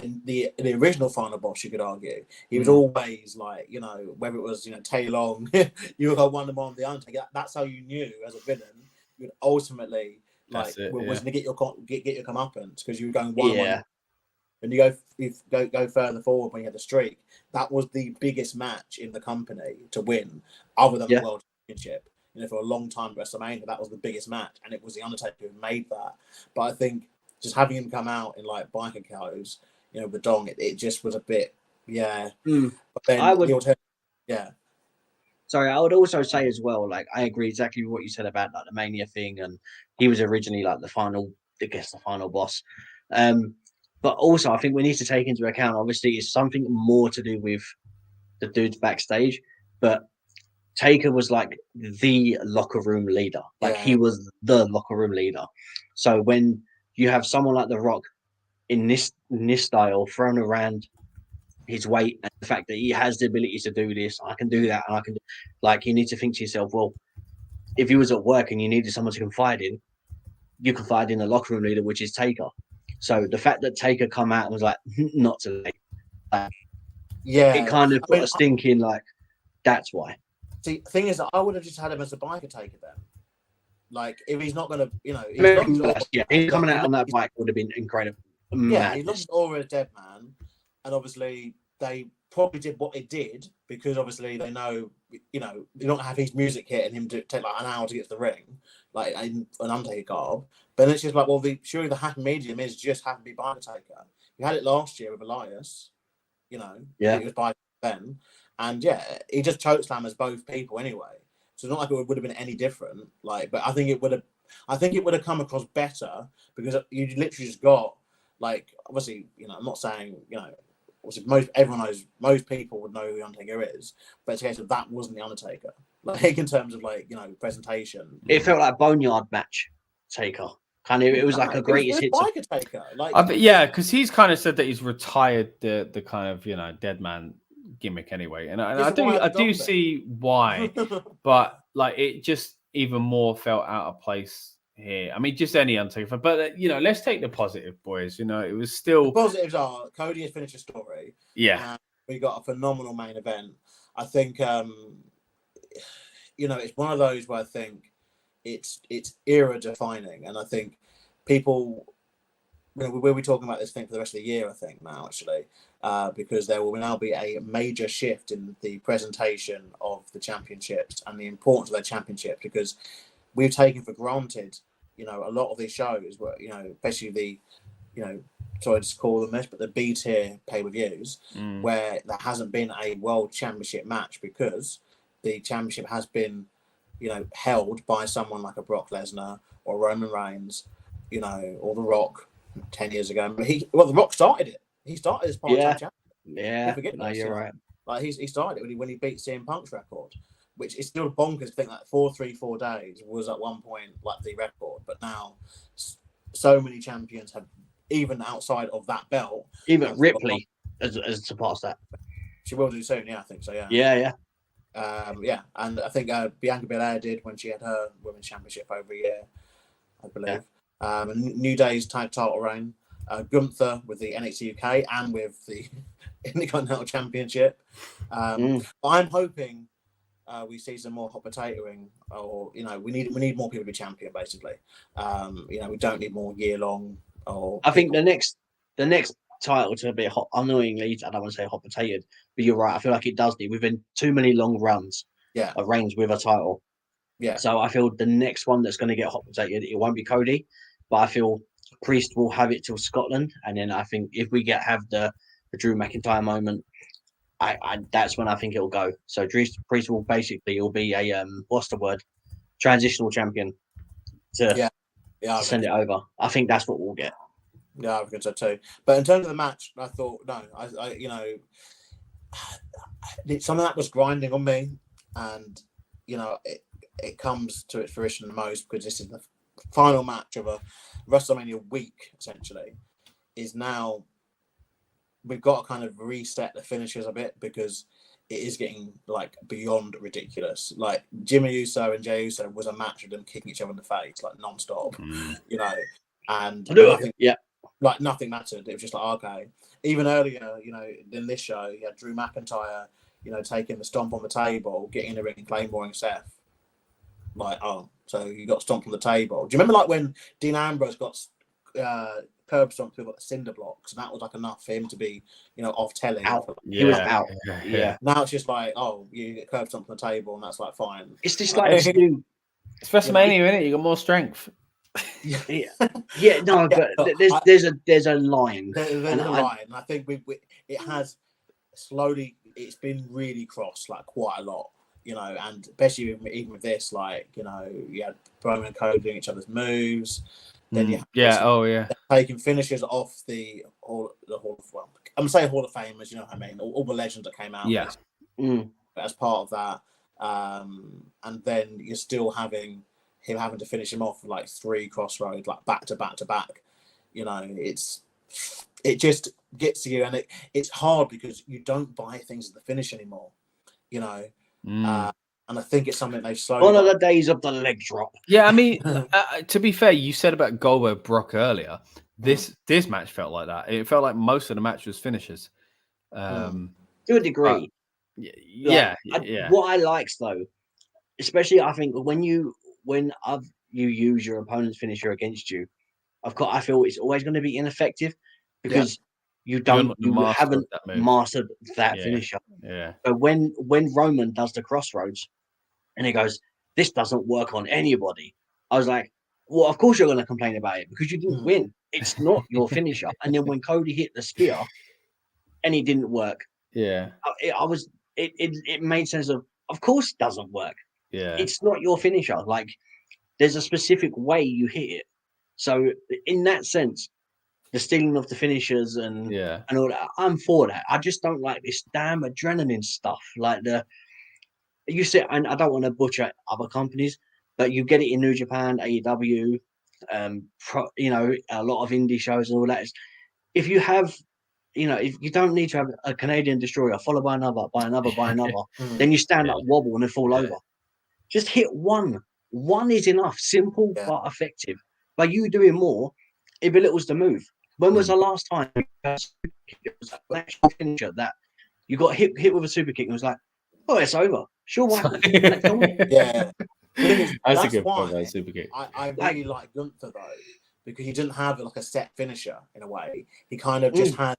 in the original final boss, you could argue, he was always like, whether it was, Tay Long, you were one of them on the Undertaker. That's how you knew as a villain, you would ultimately was going to get your comeuppance because you were going 1-1. And you go further forward when you had the streak. That was the biggest match in the company to win, other than the World Championship. For a long time, WrestleMania, that was the biggest match, and it was the Undertaker who made that. But I think just having him come out in like biker clothes, the dong, it just was a bit, But then Sorry, I would also say as well, like I agree exactly with what you said about like the Mania thing, and he was originally like the final boss. But also I think we need to take into account, obviously, it's something more to do with the dudes backstage, but Taker was like the locker room leader. Like he was the locker room leader. So when you have someone like The Rock in this style thrown around his weight and the fact that he has the ability to do this, I can do that, and I can like you need to think to yourself, well, if you was at work and you needed someone to confide in, you confide in the locker room leader, which is Taker. So the fact that Taker come out and was like, not today, it kind of got us thinking like that's why. See, the thing is that I would have just had him as a biker Taker then. Like, if he's not going to, you know, he's coming out on that bike would have been incredible. Yeah, he lost Aura a dead man, and obviously they probably did what they did because obviously they know, you know, they don't have his music hit and him to take like an hour to get to the ring, like in an Undertaker garb. But then it's just like, well, surely the happy medium is just happen to be biker Taker. You had it last year with Elias, you know, it was biker then. And yeah, he just chokeslammers both people anyway. So it's not like it would have been any different. Like, but I think it would have come across better because you literally just got like, obviously, you know, I'm not saying, you know, obviously everyone knows, most people would know who the Undertaker is, but it's a case of that wasn't the Undertaker. Like in terms of like, you know, presentation. It felt like a boneyard match Taker. Kind of, it was like a greatest hits. Biker Taker. Like, yeah, because he's kind of said that he's retired the kind of, you know, dead man gimmick anyway, and I do see why, but like it just even more felt out of place here. I mean, just any Undertaker, but you know, let's take the positive, boys. You know, it was still the positives are Cody has finished a story. Yeah, we got a phenomenal main event. I think you know, it's one of those where I think it's era defining, and I think people, you know, we'll be talking about this thing for the rest of the year, I think, now, actually, because there will now be a major shift in the presentation of the championships and the importance of their championship, because we've taken for granted, you know, a lot of these shows, where, you know, especially the, you know, sorry to call them this, but the B tier pay-per-views, where there hasn't been a world championship match because the championship has been, you know, held by someone like a Brock Lesnar or Roman Reigns, you know, or The Rock 10 years ago. But The Rock started it. He started as part-time champion. Yeah, no, you're right. Like he started it when he beat CM Punk's record, which is still bonkers to think that 4 days was at one point like the record. But now so many champions have, even outside of that belt. Even Ripley has surpassed that. She will do soon, yeah, I think so, yeah. Yeah. Yeah, and I think Bianca Belair did when she had her women's championship over a year, I believe. Yeah. New Day's tag title reign. Gunther with the NXT UK and with the Intercontinental Championship. But I'm hoping we see some more hot potatoing, or you know, we need more people to be champion, basically. You know, we don't need more year long. I think the next title to be hot, annoyingly, I don't want to say hot potatoed, but you're right. I feel like it does need. We've been too many long runs. Yeah, of reigns with a title. Yeah. So I feel the next one that's going to get hot potatoed, it won't be Cody, but I feel Priest will have it till Scotland, and then I think if we have the Drew McIntyre moment, I that's when I think it'll go. So Priest will basically be a what's the word, transitional champion to send it over. I think that's what we'll get. Yeah, I think so too. But in terms of the match, I thought I you know, some of that was grinding on me, and you know it comes to its fruition the most because this is the final match of a WrestleMania week, essentially. Is now we've got to kind of reset the finishes a bit because it is getting like beyond ridiculous. Like Jimmy Uso and Jey Uso was a match of them kicking each other in the face like non-stop, you know, and nothing mattered. It was just like, okay. Even earlier, you know, in this show, you had Drew McIntyre, you know, taking the stomp on the table, getting in the ring and claymoring Seth. Like, oh, so you got stomped on the table. Do you remember like when Dean Ambrose got curb stomped with cinder blocks, and that was like enough for him to be, you know, off telly? He was out. Yeah. Now it's just like, oh, you get curb stomped on the table, and that's like fine. It's just like it's WrestleMania, isn't it? You got more strength. But there's a line. There's a line, and I think it has slowly. It's been really crossed like quite a lot. you know, and especially even with this, like, you know, you had Roman and Cody doing each other's moves. Then you have taking finishers off the Hall of, well, I'm saying Hall of Famers, you know what I mean? All the legends that came out. Yeah. As part of that, and then you're still having him having to finish him off with like 3 crossroads, like back to back to back. You know, it just gets to you, and it's hard because you don't buy things at the finish anymore. You know, and I think it's something they've slowly. One of the days of the leg drop. Yeah, I mean, to be fair, you said about Goldberg Brock earlier. This match felt like that. It felt like most of the match was finishes. To a degree. Yeah. What I liked though, especially I think when you use your opponent's finisher against you, I feel it's always going to be ineffective because you haven't mastered that finisher. Yeah. So when Roman does the crossroads and he goes, "This doesn't work on anybody," I was like, well, of course you're going to complain about it because you didn't win. It's not your finisher. And then when Cody hit the spear and it didn't work, it made sense of course it doesn't work. Yeah, it's not your finisher. Like, there's a specific way you hit it. So in that sense, the stealing of the finishers and all that, I'm for that. I just don't like this damn adrenaline stuff. Like you said, and I don't want to butcher other companies, but you get it in New Japan, AEW, you know, a lot of indie shows and all that. If you have, you know, if you don't need to have a Canadian destroyer followed by another, then you stand up, wobble, and then fall over. Just hit one. One is enough. Simple but effective. By you doing more, it belittles the move. When was the last time it was an actual finisher that you got hit with a super kick and was like, oh, it's over. Sure, why? Yeah. That's a good point. Super kick. I really like Gunther though, because he didn't have like a set finisher in a way. He kind of just had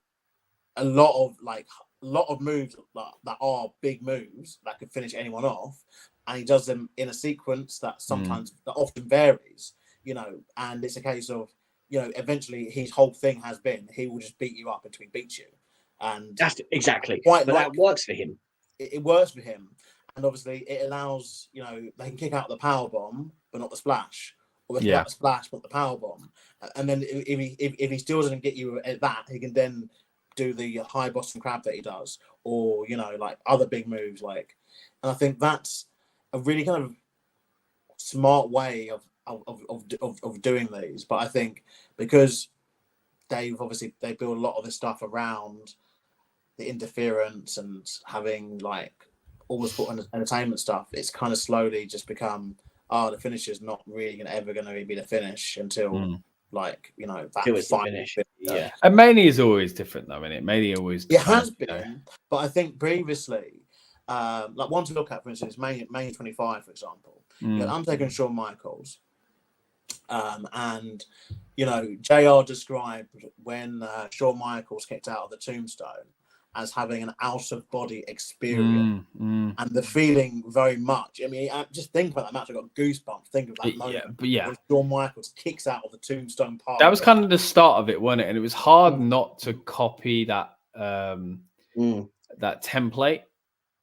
a lot of moves that are big moves that could finish anyone off, and he does them in a sequence that sometimes that often varies, you know. And it's a case of, you know, eventually his whole thing has been he will just beat you up until he beats you, and that's exactly. But that works for him. It works for him, and obviously it allows, you know, they can kick out the power bomb but not the splash, or they kick out the splash but the power bomb, and then if he still doesn't get you at that, he can then do the high Boston Crab that he does, or, you know, like other big moves, like. And I think that's a really kind of smart way of doing these. But I think because they build a lot of this stuff around the interference and having like almost put on entertainment stuff, it's kind of slowly just become, the finish is not really ever going to be the finish until like, you know, that finish. Yeah, and Mania is always different though, isn't it? Mania always has been, but I think previously, like one to look at, for instance, Mania 25, for example, you had Undertaker and Shawn Michaels, and, you know, JR described when Shawn Michaels kicked out of the tombstone as having an out-of-body experience, and the feeling very much. I mean, I just think about that match. I got goosebumps. Think of that moment. When Shawn Michaels kicks out of the tombstone part. That was kind of the start of it, wasn't it? And it was hard not to copy that that template.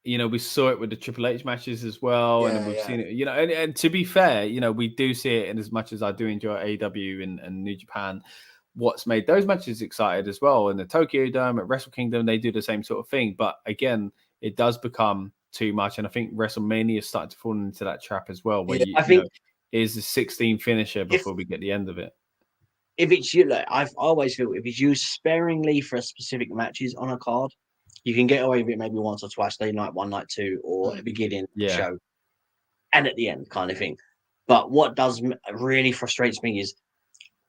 You know, we saw it with the Triple H matches as well, and we've seen it. You know, and to be fair, you know, we do see it. And as much as I do enjoy AEW and New Japan, what's made those matches excited as well, in the Tokyo Dome, at Wrestle Kingdom, they do the same sort of thing. But again, it does become too much, and I think WrestleMania is starting to fall into that trap as well, where I think is the 16 finisher before we get the end of it. If it's you, like, I always feel if it's used sparingly for specific matches on a card, you can get away with it maybe once or twice, day night 1, night 2, or at the beginning of the show and at the end, kind of thing. But what does really frustrates me is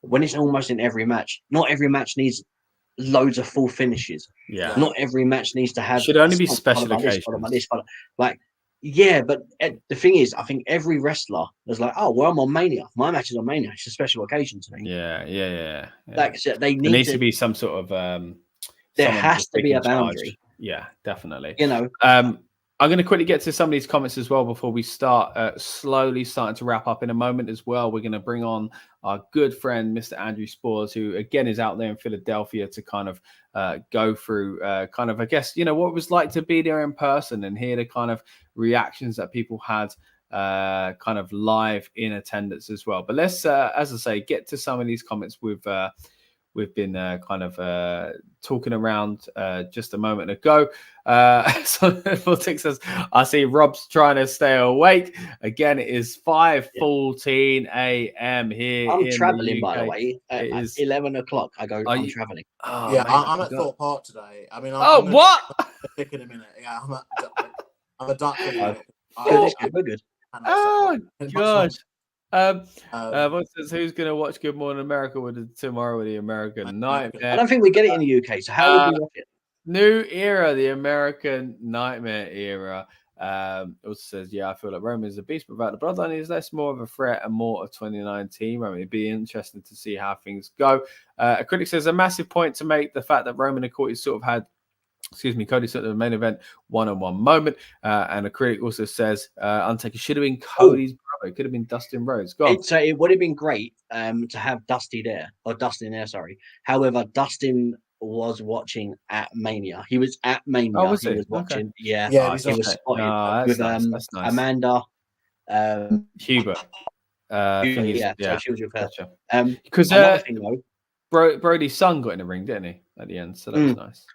when it's almost in every match. Not every match needs loads of full finishes. Yeah. Not every match needs to have. Should only be special occasions. Like, yeah, but the thing is, I think every wrestler is like, oh, well, I'm on Mania. My match is on Mania. It's a special occasion to me. Yeah. Like, so there needs to be some sort of. There has to be a boundary. Yeah, definitely. You know. I'm going to quickly get to some of these comments as well before we start slowly starting to wrap up in a moment as well. We're going to bring on our good friend, Mr. Andrew Spores, who again is out there in Philadelphia to kind of go through kind of, I guess, you know, what it was like to be there in person and hear the kind of reactions that people had kind of live in attendance as well. But let's, as I say, get to some of these comments we've been kind of talking around just a moment ago. So Vortex says, I see Rob's trying to stay awake. Again, it is 5:14 a.m. here. I'm in traveling, the UK. by the way. At 11 o'clock, I'm traveling. Oh, yeah, mate, I'm at Thorpe Park today. I mean, I'm what? Pick in a minute. Yeah, I'm a duck in a minute. We're good. Oh, gosh. Who's going to watch Good Morning America tomorrow with the American Nightmare? I don't think we get it in the UK, so how would we watch it? New era, the American Nightmare era. Also says, yeah, I feel like Roman is a beast, but without the bloodline, he's less more of a threat and more of 2019. I mean, it'd be interesting to see how things go. A critic says, a massive point to make the fact that Roman and Cody sort of had, Cody sort of the main event one-on-one moment. And a critic also says, Undertaker should have been Cody's brother. It could have been Dustin Rhodes. Go on. It would have been great to have Dustin there, sorry. However, Dustin was watching at Mania. He was at Mania. Oh, was he he? was watching. Okay. Yeah, he was spotted with nice. Amanda. Hubert. So she was with her. Gotcha. Because another thing though, Brody's son got in the ring, didn't he, at the end? So that was nice.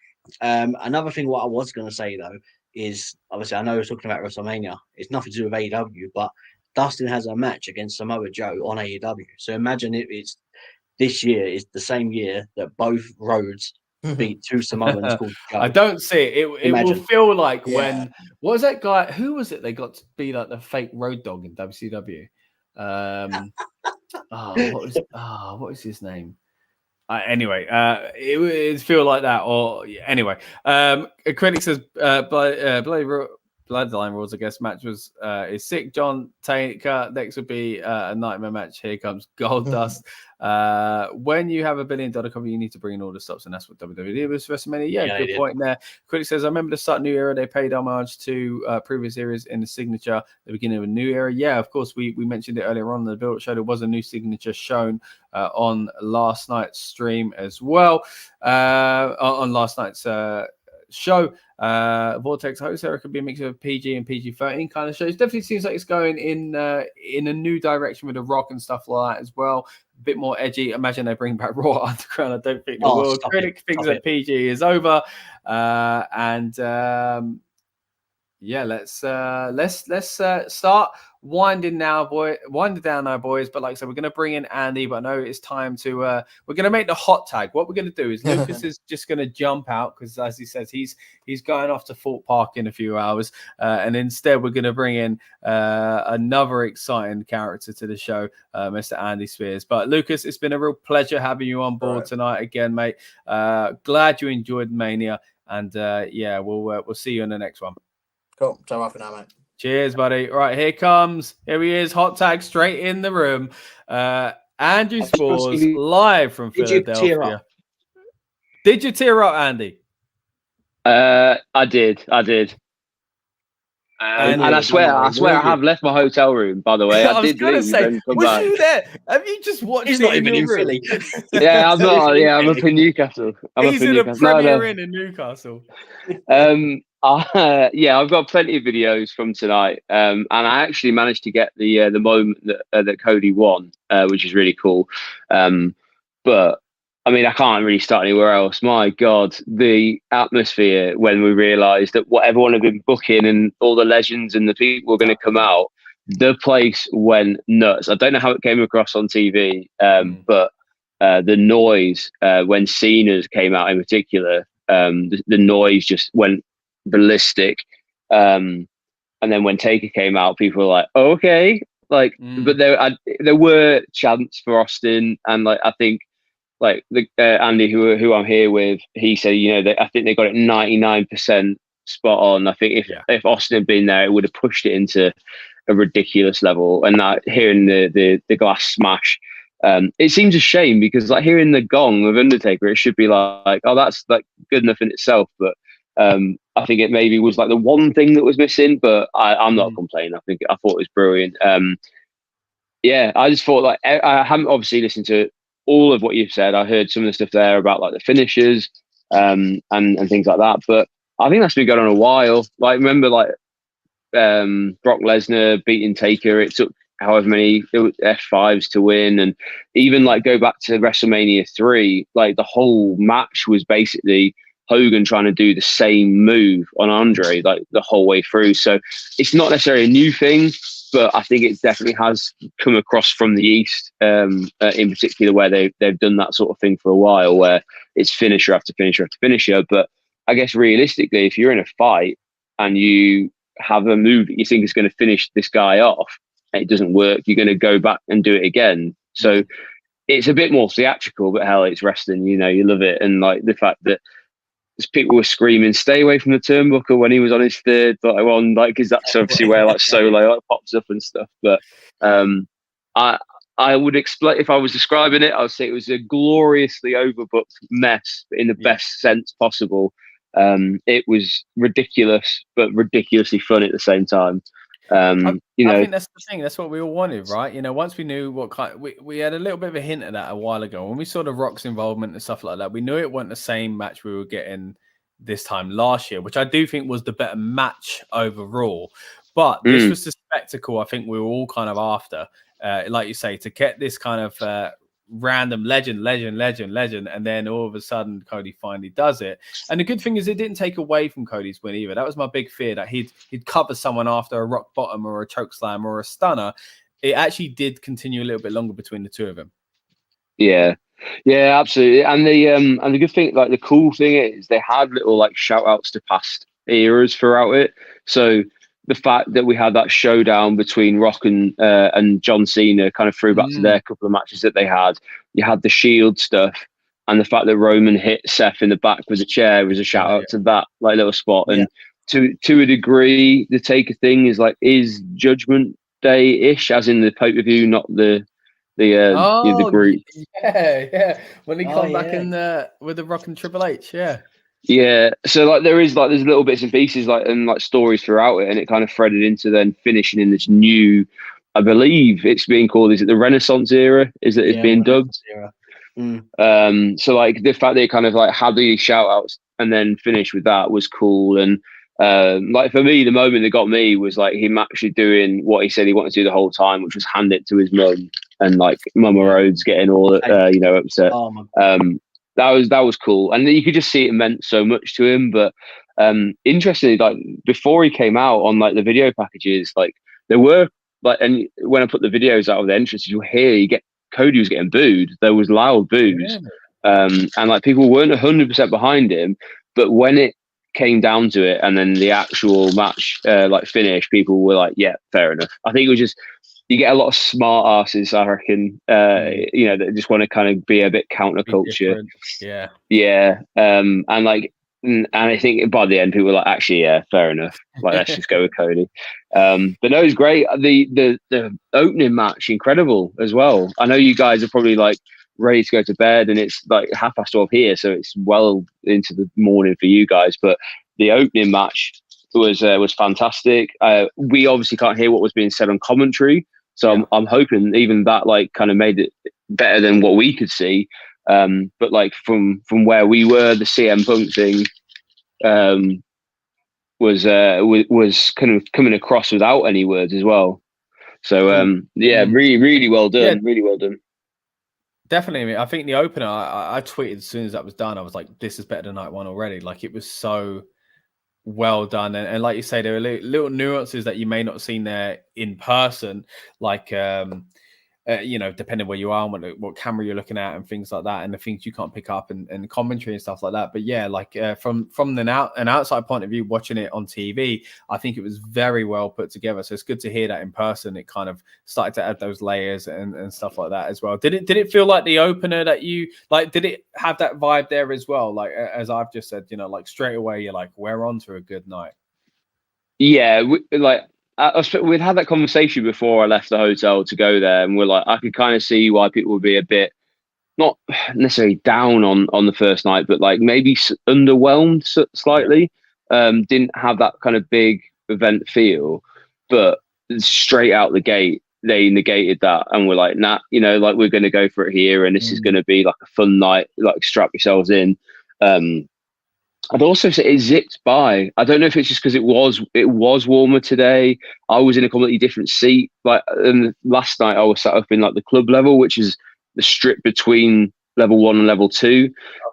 Another thing, what I was going to say though, is obviously I know we're talking about WrestleMania. It's nothing to do with AEW, but Dustin has a match against Samoa Joe on AEW. So imagine it's this year is the same year that both Rhodes beat two Samoans called Joe. I don't see it. It will feel like when what was that guy? Who was it? They got to be like the fake road dog in WCW. What is his name? Anyway, it would feel like that. Or anyway, a critic says, Bloodline Rules, I guess, match was is sick. John Taker. Next would be a nightmare match. Here comes Goldust. When you have $1 billion company, you need to bring in all the stops, and that's what WWE was WrestleMania. Yeah, good point there. Critic says, I remember the start of New Era, they paid homage to previous eras in the signature, the beginning of a new era. Yeah, of course, we mentioned it earlier on in the build show. There was a new signature shown on last night's stream as well. On last night's show. Vortex hopes there could be a mix of PG and PG-13 kind of shows. Definitely seems like it's going in a new direction with The Rock and stuff like that as well. A bit more edgy. Imagine they bring back Raw Underground. I don't think they will. Critic thinks that PG is over. Let's start winding down now, boys. But like I said, we're going to bring in Andy, but I know it's time to we're going to make the hot tag. What we're going to do is Lucas is just going to jump out because, as he says, he's going off to Thorpe Park in a few hours, and instead we're going to bring in another exciting character to the show, Mr. Andy Spears. But Lucas, it's been a real pleasure having you on board tonight again, mate. Glad you enjoyed Mania, and we'll see you in the next one. Cool. So off now, mate. Cheers, buddy. All right, here he is, hot tag straight in the room. Andrew Spores live from Philadelphia. Did you tear up, Andy? I did. And I swear I have left my hotel room, by the way. I did leave and come back. You there? Have you just watched He's not even in Philly. Yeah, I'm not. Yeah, I'm up in Newcastle. He's in a Premier Inn in Newcastle. I've got plenty of videos from tonight, and I actually managed to get the moment that Cody won, which is really cool. But I mean, I can't really start anywhere else. My God, the atmosphere when we realised that what everyone had been booking and all the legends and the people were going to come out, the place went nuts. I don't know how it came across on TV, but the noise when Cena's came out in particular, the noise just went ballistic. And then when Taker came out, people were like, "Oh, okay." But there were chants for Austin, and I think the Andy who I'm here with, he said, I think they got it 99% spot on. I think if Austin had been there, it would have pushed it into a ridiculous level. And hearing the glass smash, it seems a shame because hearing the gong of Undertaker, it should be oh, that's good enough in itself. But I think it maybe was like the one thing that was missing, but I'm not complaining. I thought it was brilliant. Yeah, I just thought like I haven't obviously listened to all of what you've said. I heard some of the stuff there about like the finishers and things like that, but I think that's been going on a while. Like remember like Brock Lesnar beating Taker, it took however many F5s to win, and even like go back to WrestleMania 3, like the whole match was basically Hogan trying to do the same move on Andre like the whole way through. So it's not necessarily a new thing, but I think it definitely has come across from the East, in particular where they've done that sort of thing for a while, where it's finisher after finisher after finisher. But I guess realistically, if you're in a fight and you have a move that you think is going to finish this guy off, and it doesn't work, you're going to go back and do it again. So it's a bit more theatrical, but hell, it's wrestling, you know, you love it. And like the fact that people were screaming, "Stay away from the turnbuckle" when he was on his third, like one, like because that's obviously where like Solo like pops up and stuff. But I would explain if I was describing it, I would say it was a gloriously overbooked mess, but in the best sense possible. It was ridiculous, but ridiculously fun at the same time. You know, I think that's the thing. That's what we all wanted, right? You know, once we knew what kind, we had a little bit of a hint of that a while ago when we saw the Rock's involvement and stuff like that. We knew it wasn't the same match we were getting this time last year, which I do think was the better match overall. But this was the spectacle I think we were all kind of after, like you say, to get this kind of random legend, and then all of a sudden Cody finally does it. And the good thing is it didn't take away from Cody's win either. That was my big fear, that he'd cover someone after a rock bottom or a choke slam or a stunner. It actually did continue a little bit longer between the two of them. Yeah, absolutely. And the good thing, like the cool thing is they had little like shout outs to past eras throughout it. So the fact that we had that showdown between Rock and John Cena kind of threw back to their couple of matches that they had. You had the Shield stuff, and the fact that Roman hit Seth in the back with a chair was a shout out to that like little spot. And to a degree, the Taker thing is Judgment Day ish, as in the pay-per-view, not the group. Yeah. When he come back in with the Rock and Triple H, Yeah, so like there's little bits and pieces and stories throughout it, and it kind of threaded into then finishing in this new, I believe it's being called, is it the Renaissance era? Is it it's being dubbed? So like the fact that it kind of like had these shout outs and then finished with that was cool. And like for me, the moment that got me was like him actually doing what he said he wanted to do the whole time, which was hand it to his mum, and like Mama Rhodes getting all upset. That was cool, and you could just see it meant so much to him. But interestingly, like before he came out on like the video packages, like there were like, and when I put the videos out of the entrances, you'll hear Cody was getting booed. There was loud boos, and like people weren't 100% behind him. But when it came down to it, and then the actual match like finish, people were like, "Yeah, fair enough." I think it was just. You get a lot of smart asses, I reckon, that just want to kind of be a bit counterculture. And I think by the end, people were like, actually, yeah, fair enough. Like, let's just go with Cody. But no, it was great. The opening match, incredible as well. I know you guys are probably like ready to go to bed, and it's like 12:30 here, so it's well into the morning for you guys. But the opening match was fantastic. We obviously can't hear what was being said on commentary. So I'm hoping even that like kind of made it better than what we could see. But like from where we were, the CM Punk thing was kind of coming across without any words as well. So really, really well done. Yeah. Really well done. Definitely. I think the opener, I tweeted as soon as that was done, I was like, this is better than night one already. Like it was so well done, and like you say, there are little nuances that you may not have seen there in person, like depending where you are and what camera you're looking at and things like that, and the things you can't pick up and commentary and stuff like that. But yeah, like from an outside point of view, watching it on TV, I think it was very well put together. So it's good to hear that in person. It kind of started to add those layers and stuff like that as well. Did it feel like the opener that you like? Did it have that vibe there as well? Like as I've just said, like straight away you're like, we're on to a good night. Yeah, we'd had that conversation before I left the hotel to go there, and we're like, I could kind of see why people would be a bit not necessarily down on the first night, but like maybe underwhelmed slightly. Didn't have that kind of big event feel, but straight out the gate, they negated that and were like, nah, you know, like we're going to go for it here, and this is going to be like a fun night, like strap yourselves in. I'd also say it zipped by. I don't know if it's just because it was warmer today. I was in a completely different seat. Like, and last night I was sat up in like the club level, which is the strip between level 1 and level 2.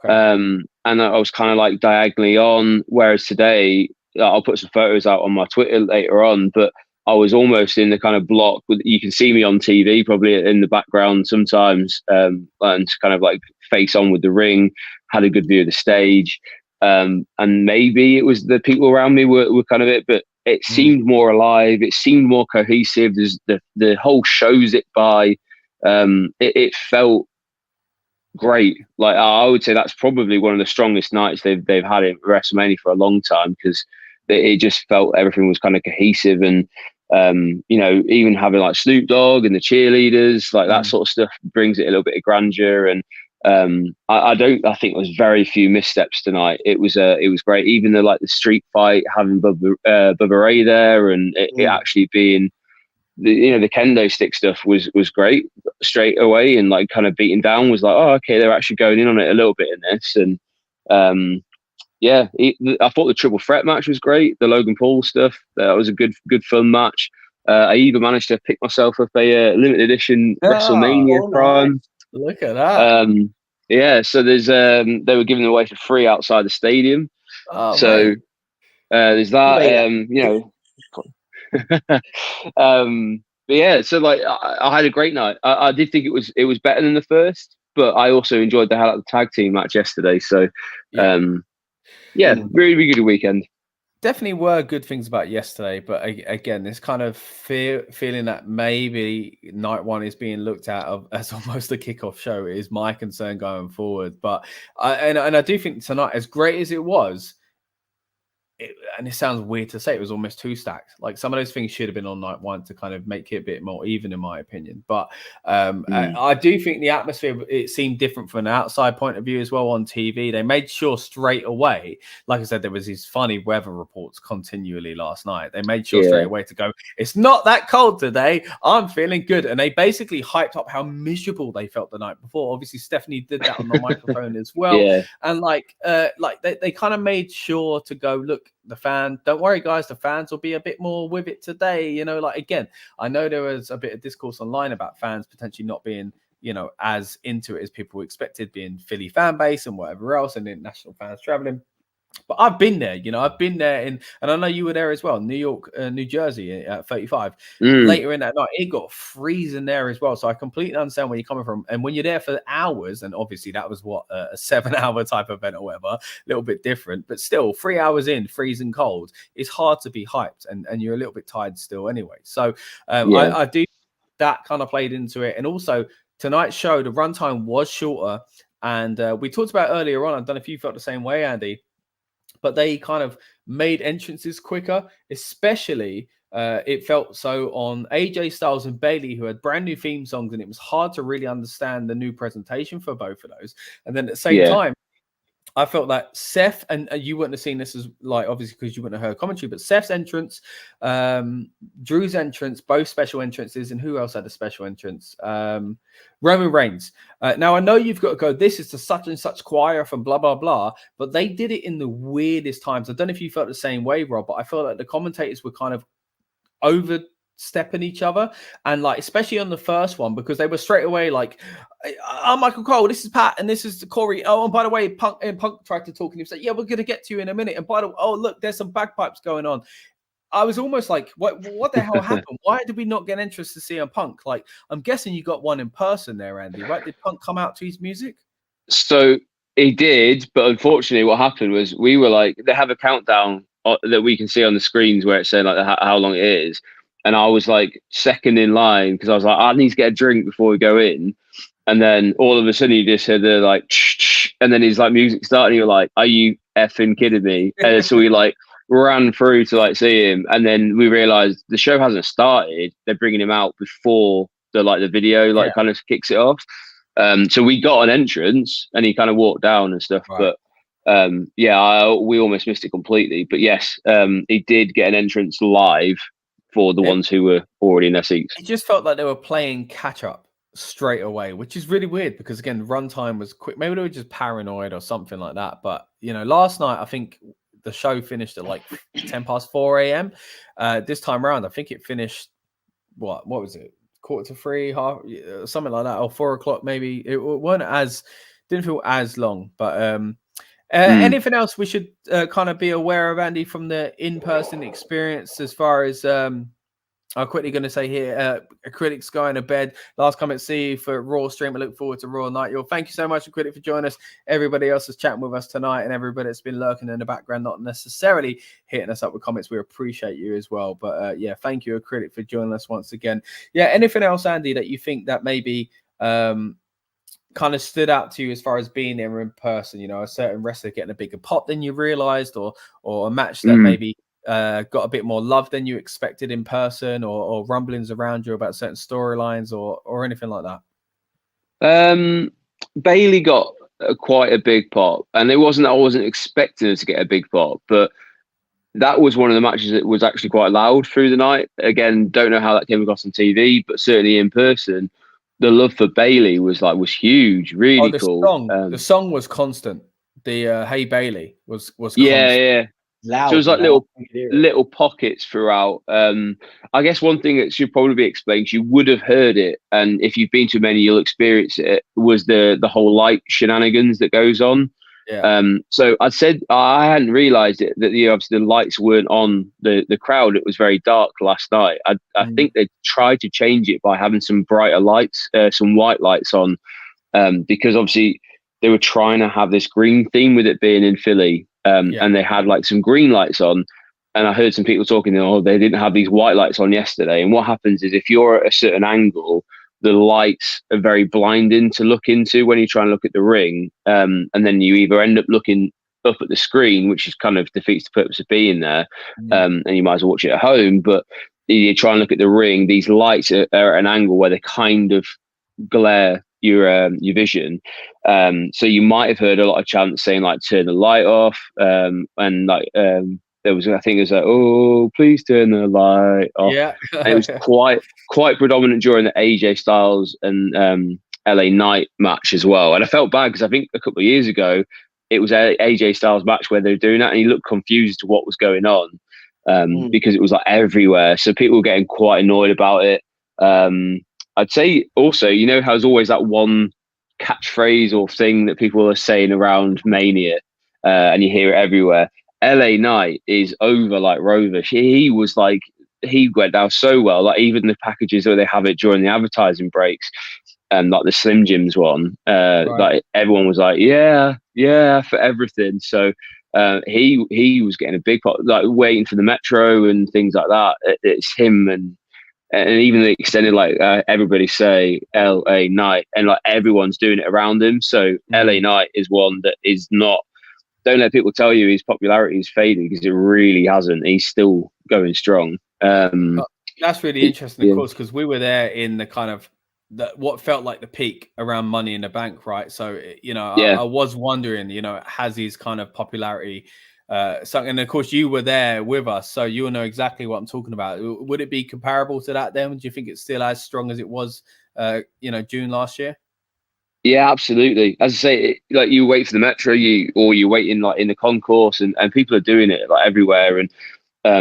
Okay. And I was kind of like diagonally on. Whereas today, I'll put some photos out on my Twitter later on, but I was almost in the kind of block. You can see me on TV probably in the background sometimes, and kind of like face on with the ring. Had a good view of the stage. And maybe it was the people around me were kind of it, but it seemed more alive. It seemed more cohesive. There's the whole show's it by. It felt great. Like, I would say that's probably one of the strongest nights they've had in WrestleMania for a long time, because it just felt everything was kind of cohesive, and you know, even having like Snoop Dogg and the cheerleaders, like that sort of stuff brings it a little bit of grandeur. And I think it was very few missteps tonight. It was great. Even the street fight, having Bubba Ray there, and it actually being the kendo stick stuff was great straight away, and like kind of beating down was like, oh, okay, they're actually going in on it a little bit in this. And I thought the triple threat match was great. The Logan Paul stuff, that was a good fun match. I even managed to pick myself up a limited edition WrestleMania Prime. Look at that. So there's they were giving them away for free outside the stadium. Oh, so there's that. You know. But yeah, so like I had a great night. I did think it was better than the first, but I also enjoyed the hell out of the tag team match yesterday. So really, really good weekend. Definitely were good things about yesterday, but again, this kind of feeling that maybe night one is being looked at as almost a kickoff show is my concern going forward. But I do think tonight, as great as it was, and it sounds weird to say, it was almost too stacked. Like, some of those things should have been on night one to kind of make it a bit more even, in my opinion. But I do think the atmosphere, it seemed different from an outside point of view as well on TV. They made sure straight away, like I said, there was these funny weather reports continually last night. They made sure straight away to go, it's not that cold today, I'm feeling good. And they basically hyped up how miserable they felt the night before. Obviously, Stephanie did that on the microphone as well. And they kind of made sure to go, look, don't worry guys, the fans will be a bit more with it today. You know, like, again, I know there was a bit of discourse online about fans potentially not being, you know, as into it as people expected, being Philly fan base and whatever else, and international fans traveling. But I've been there, you know, and I know you were there as well, New York, New Jersey at 35. Later in that night, it got freezing there as well. So I completely understand where you're coming from. And when you're there for hours, and obviously that was a 7-hour type event or whatever, a little bit different, but still 3 hours in, freezing cold, it's hard to be hyped, and you're a little bit tired still anyway. So I do, that kind of played into it. And also tonight's show, the runtime was shorter. And we talked about earlier on, I don't know if you felt the same way, Andy, but they kind of made entrances quicker, especially it felt so on AJ Styles and Bayley, who had brand new theme songs, and it was hard to really understand the new presentation for both of those. And then at the same time, I felt that Seth, and you wouldn't have seen this as, like, obviously because you wouldn't have heard commentary, but Seth's entrance, Drew's entrance, both special entrances, and who else had a special entrance? Roman Reigns. Now, I know you've got to go, this is the such and such choir from blah, blah, blah, but they did it in the weirdest times. I don't know if you felt the same way, Rob, but I felt like the commentators were kind of overstepping each other, and like, especially on the first one, because they were straight away like, I'm Michael Cole, this is Pat, and this is Corey. Oh, and by the way, Punk tried to talk, and he said, yeah, we're gonna get to you in a minute. And by the way, oh look, there's some bagpipes going on. I was almost like, what the hell happened? Why did we not get interest to see CM Punk? Like, I'm guessing you got one in person there, Andy, right? Did Punk come out to his music? So he did, but unfortunately what happened was, we were like, they have a countdown that we can see on the screens where it's saying like how long it is, and I was like second in line, because I was like, I need to get a drink before we go in. And then all of a sudden you just heard the like, and then his like music started, and you're like, are you effing kidding me? And so we like ran through to like see him, and then we realized the show hasn't started, they're bringing him out before the video kind of kicks it off. So we got an entrance, and he kind of walked down and stuff, but we almost missed it completely. But yes, he did get an entrance live for the ones who were already in their seats. It just felt like they were playing catch up straight away, which is really weird because again, runtime was quick. Maybe they were just paranoid or something like that. But last night I think the show finished at like 4 a.m. This time around, I think it finished what was it? 2:45, half, something like that, or 4 o'clock maybe. It didn't feel as long, but anything else we should kind of be aware of, Andy, from the in-person experience as far as I'm quickly going to say here, Critics going to bed. Last comment, see you for Raw stream. I look forward to Raw Night. Thank you so much, Critic, for joining us. Everybody else is chatting with us tonight, and everybody that's been lurking in the background, not necessarily hitting us up with comments. We appreciate you as well. But thank you, Critic, for joining us once again. Yeah, anything else, Andy, that you think that maybe kind of stood out to you as far as being there in person? A certain wrestler getting a bigger pop than you realized, or a match that maybe got a bit more love than you expected in person, or rumblings around you about certain storylines or anything like that? Bayley got quite a big pop, and I wasn't expecting her to get a big pop, but that was one of the matches that was actually quite loud through the night. Again, don't know how that came across on TV, but certainly in person, the love for Bayley was huge, really cool. The song was constant. The Hey Bayley was constant. Yeah. Loud, so it was little pockets throughout. I guess one thing that should probably be explained, you would have heard it, and if you've been to many, you'll experience it, was the whole light shenanigans that goes on. Yeah. So I hadn't realized it, that obviously the lights weren't on the crowd. It was very dark last night. I think they tried to change it by having some brighter lights, some white lights on, because obviously they were trying to have this green theme with it being in Philly. And they had some green lights on, and I heard some people talking, they didn't have these white lights on yesterday. And what happens is if you're at a certain angle, the lights are very blinding to look into when you try and look at the ring. And then you either end up looking up at the screen, which is kind of defeats the purpose of being there. And you might as well watch it at home. But you try and look at the ring, these lights are at an angle where they kind of glare your vision. So you might have heard a lot of chants saying turn the light off, and there was, I think it was oh, please turn the light off. Yeah. And it was quite predominant during the AJ Styles and LA Knight match as well. And I felt bad because I think a couple of years ago it was AJ Styles match where they were doing that, and he looked confused to what was going on, because it was everywhere. So people were getting quite annoyed about it. I'd say also, how there's always that one catchphrase or thing that people are saying around Mania, and you hear it everywhere. LA Knight is over like Rover. He went down so well. Even the packages where they have it during the advertising breaks, like the Slim Jims one, right. Everyone was yeah for everything. So he was getting a big pot, waiting for the Metro and things like that. It's him and even the extended everybody say LA Knight, and everyone's doing it around him. So LA Knight is one that is not. Don't let people tell you his popularity is fading, because it really hasn't. He's still going strong. That's really interesting, of course, because we were there in the kind of what felt like the peak around Money in the Bank, right? So I was wondering, has his kind of popularity sunk? And of course, you were there with us, so you'll know exactly what I'm talking about. Would it be comparable to that then? Do you think it's still as strong as it was, June last year? Yeah, absolutely. As I say, you wait for the Metro, you wait in the concourse, and people are doing it everywhere. And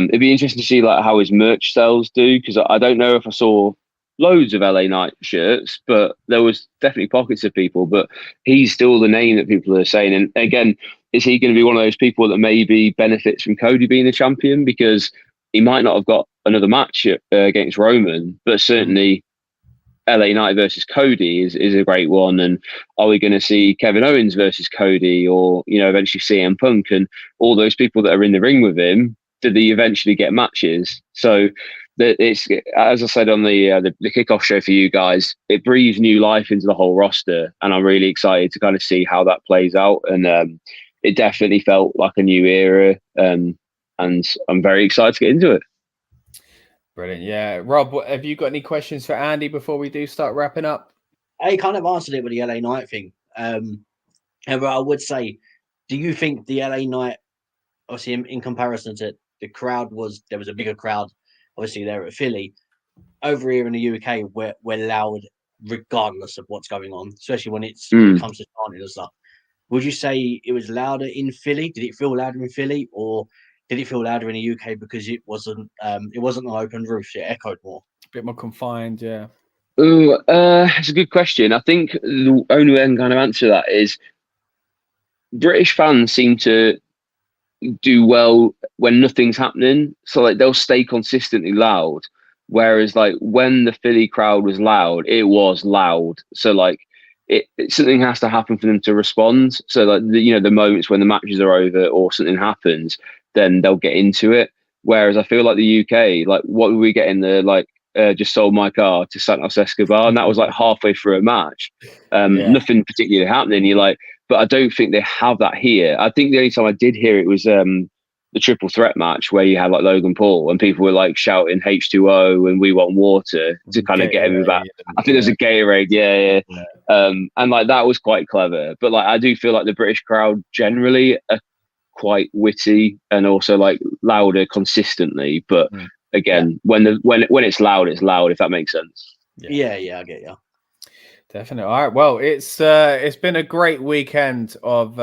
it'd be interesting to see how his merch sales do, because I don't know if I saw loads of LA Knight shirts, but there was definitely pockets of people. But he's still the name that people are saying. And again, is he going to be one of those people that maybe benefits from Cody being the champion, because he might not have got another match against Roman, but certainly LA Knight versus Cody is a great one. And are we going to see Kevin Owens versus Cody, or eventually CM Punk, and all those people that are in the ring with him? Did they eventually get matches? So it's, as I said on the kickoff show for you guys, it breathes new life into the whole roster, and I'm really excited to kind of see how that plays out. And it definitely felt like a new era, and I'm very excited to get into it. Brilliant. Yeah. Rob, have you got any questions for Andy before we do start wrapping up? I kind of answered it with the LA Knight thing. However, I would say, do you think the LA night, obviously in comparison to the crowd, there was a bigger crowd, obviously there at Philly. Over here in the UK, we're loud regardless of what's going on, especially when it comes to chanting and stuff. Would you say it was louder in Philly? Did it feel louder in Philly, or did it feel louder in the UK because it wasn't an open roof? It echoed more. A bit more confined, yeah. Ooh, it's a good question. I think the only way I can kind of answer that is British fans seem to do well when nothing's happening. So like they'll stay consistently loud. Whereas like when the Philly crowd was loud, it was loud. So like something has to happen for them to respond. So like the moments when the matches are over or something happens, then they'll get into it. Whereas I feel like the UK, like what did we get in the like just sold my car to Santos Escobar, and that was like halfway through a match. Nothing particularly happening. You're like, but I don't think they have that here. I think the only time I did hear it was the triple threat match where you had like Logan Paul and people were like shouting H2O and we want water to kind of get him back. I think there's a Gatorade, yeah. And like that was quite clever. But like I do feel like the British crowd generally are quite witty and also like louder consistently. But again, when it's loud, if that makes sense. Yeah, I get you. Definitely. All right. Well, it's been a great weekend of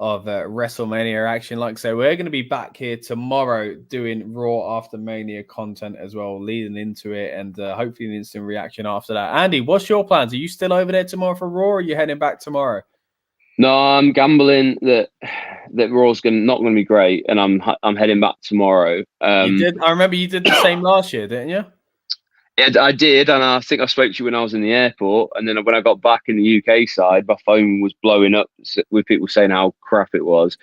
WrestleMania action. Like I say, we're going to be back here tomorrow doing Raw after Mania content as well, leading into it, and hopefully an instant reaction after that. Andy, what's your plans? Are you still over there tomorrow for Raw, or are you heading back tomorrow? No, I'm gambling that Raw's not going to be great, and I'm heading back tomorrow. You did. I remember you did the same last year, didn't you? Yeah, I did, and I think I spoke to you when I was in the airport, and then when I got back in the UK side, my phone was blowing up with people saying how crap it was.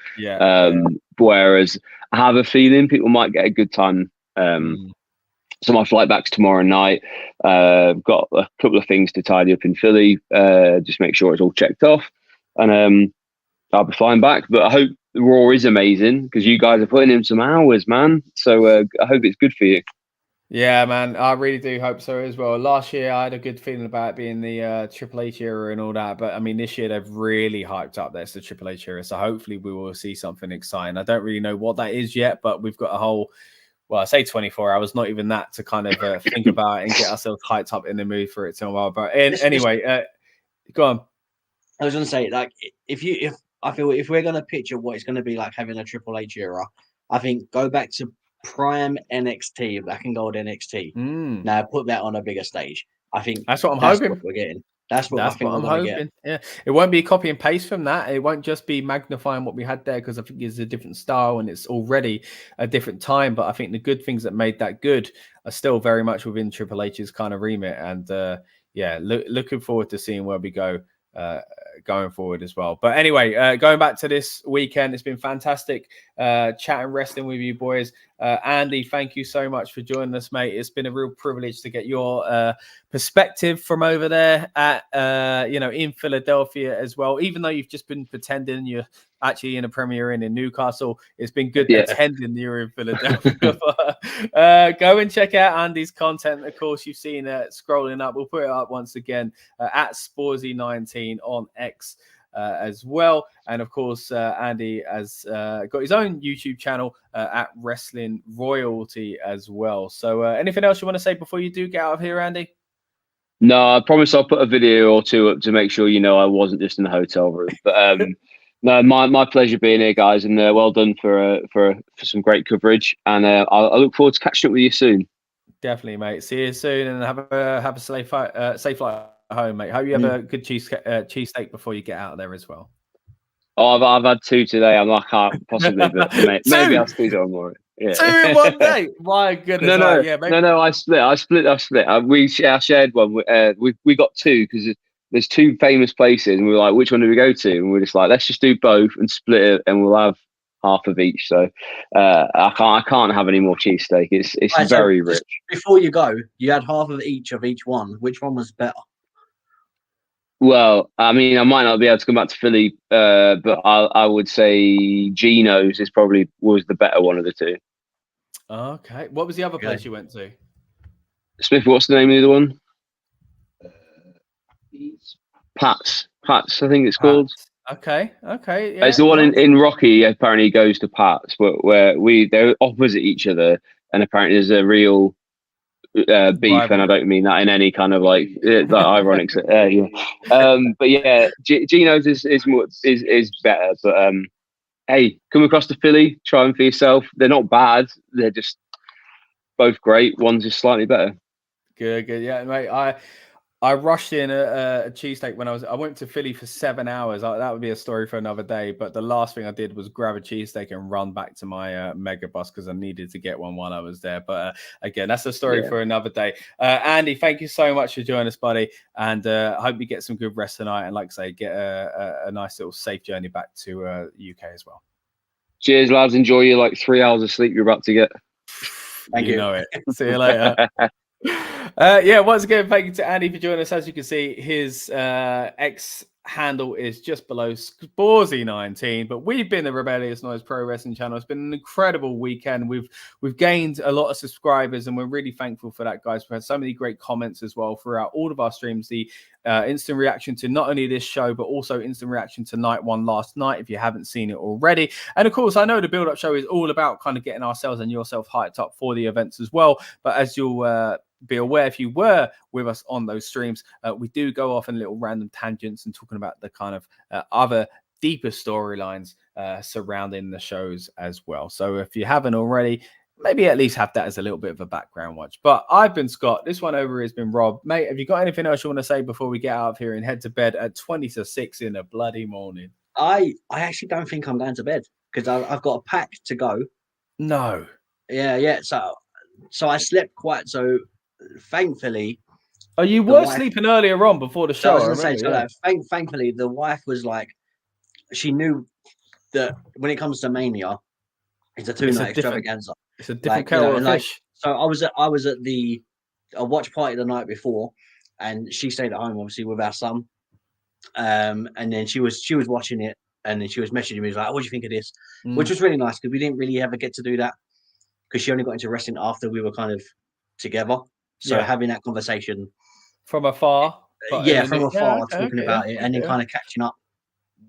Whereas I have a feeling people might get a good time. So my flight back's tomorrow night. Got a couple of things to tidy up in Philly, just make sure it's all checked off, and I'll be flying back. But I hope the Raw is amazing because you guys are putting in some hours, man. So I hope it's good for you. Yeah, man, I really do hope so as well. Last year, I had a good feeling about it being the Triple H era and all that. But, I mean, this year, they've really hyped up this, the Triple H era. So, hopefully, we will see something exciting. I don't really know what that is yet, but we've got a whole, well, I say 24 hours, not even that, to kind of think about it and get ourselves hyped up in the mood for it tomorrow. But anyway, go on. I was going to say, like, if we're going to picture what it's going to be like having a Triple H era, I think go back to prime NXT, black and gold NXT. Now put that on a bigger stage. I think that's what I'm hoping. What we're getting. That's what I'm hoping. Yeah, it won't be copy and paste from that. It won't just be magnifying what we had there, because I think it's a different style and it's already a different time. But I think the good things that made that good are still very much within Triple H's kind of remit. And looking forward to seeing where we go going forward as well. But anyway, going back to this weekend, it's been fantastic chatting wrestling with you boys. Andy, thank you so much for joining us, mate. It's been a real privilege to get your perspective from over there at in Philadelphia as well. Even though you've just been pretending you're actually in a Premier Inn in Newcastle, it's been good pretending you're in Philadelphia. Go and check out Andy's content. Of course, you've seen it scrolling up. We'll put it up once again at Sporsy19 on X as well. And of course, Andy has got his own YouTube channel at Wrestling Royalty as well. So anything else you want to say before you do get out of here, Andy? No, I promise I'll put a video or two up to make sure I wasn't just in the hotel room. But no, my pleasure being here, guys, and well done for some great coverage. And I look forward to catching up with you soon. Definitely, mate. See you soon, and have a safe flight home, mate. Hope you have a good cheesesteak before you get out there as well. Oh, I've had 2 today. I can't possibly, but maybe I'll squeeze on more. Yeah. 2 in one day. My goodness. No. I split. We shared one. We got 2 because there's 2 famous places, and we were like, which one do we go to? And we're just like, let's just do both and split it, and we'll have half of each. So I can't have any more cheesesteak. It's right, very rich. Before you go, you had half of each one. Which one was better? Well, I mean, I might not be able to come back to Philly, but I would say Gino's was the better one of the 2. Okay. What was the other place you went to? Smith, what's the name of the other one? Pat's, I think it's called. Okay. Yeah, It's the one in Rocky. Apparently, he goes to Pat's, where they're opposite each other, and apparently there's a real beef, Rivalry. and I don't mean that in any kind of like ironic. Yeah. But yeah, Geno's is better. But hey, come across to Philly, try them for yourself. They're not bad. They're just both great. One's just slightly better. Good. Yeah, mate. I rushed in a cheesesteak when I went to Philly for 7 hours. That would be a story for another day. But the last thing I did was grab a cheesesteak and run back to my mega bus because I needed to get one while I was there. But again, that's a story for another day. Andy, thank you so much for joining us, buddy. And I hope you get some good rest tonight. And like I say, get a nice little safe journey back to UK as well. Cheers, lads. Enjoy your like 3 hours of sleep you're about to get. Thank you. Know it. See you later. Once again, thank you to Andy for joining us. As you can see, his X handle is just below Sporzy19, but we've been the Rebellious Noise Pro Wrestling channel. It's been an incredible weekend. We've gained a lot of subscribers, and we're really thankful for that, guys. We've had so many great comments as well throughout all of our streams. The instant reaction to not only this show, but also instant reaction to night one last night, if you haven't seen it already. And of course, I know the build-up show is all about kind of getting ourselves and yourself hyped up for the events as well. But as you'll be aware, if you were with us on those streams, we do go off in little random tangents and talking about the kind of other deeper storylines surrounding the shows as well. So if you haven't already, maybe at least have that as a little bit of a background watch. But I've been Scott. This one over has been Rob. Mate, have you got anything else you want to say before we get out of here and head to bed at 20 to 6 in the bloody morning? I actually don't think I'm going to bed because I've got a pack to go. No. Yeah. So I slept quite so. Thankfully, you were sleeping earlier on before the show. I was going to say, thankfully, the wife was like, she knew that when it comes to Mania, it's a two-night extravaganza. It's a different kettle of fish. So I was at a watch party the night before, and she stayed at home obviously with our son. And then she was watching it, and then she was messaging me like, "What do you think of this?" Which was really nice because we didn't really ever get to do that because she only got into wrestling after we were kind of together. So having that conversation from afar, from afar, talking about it, and then kind of catching up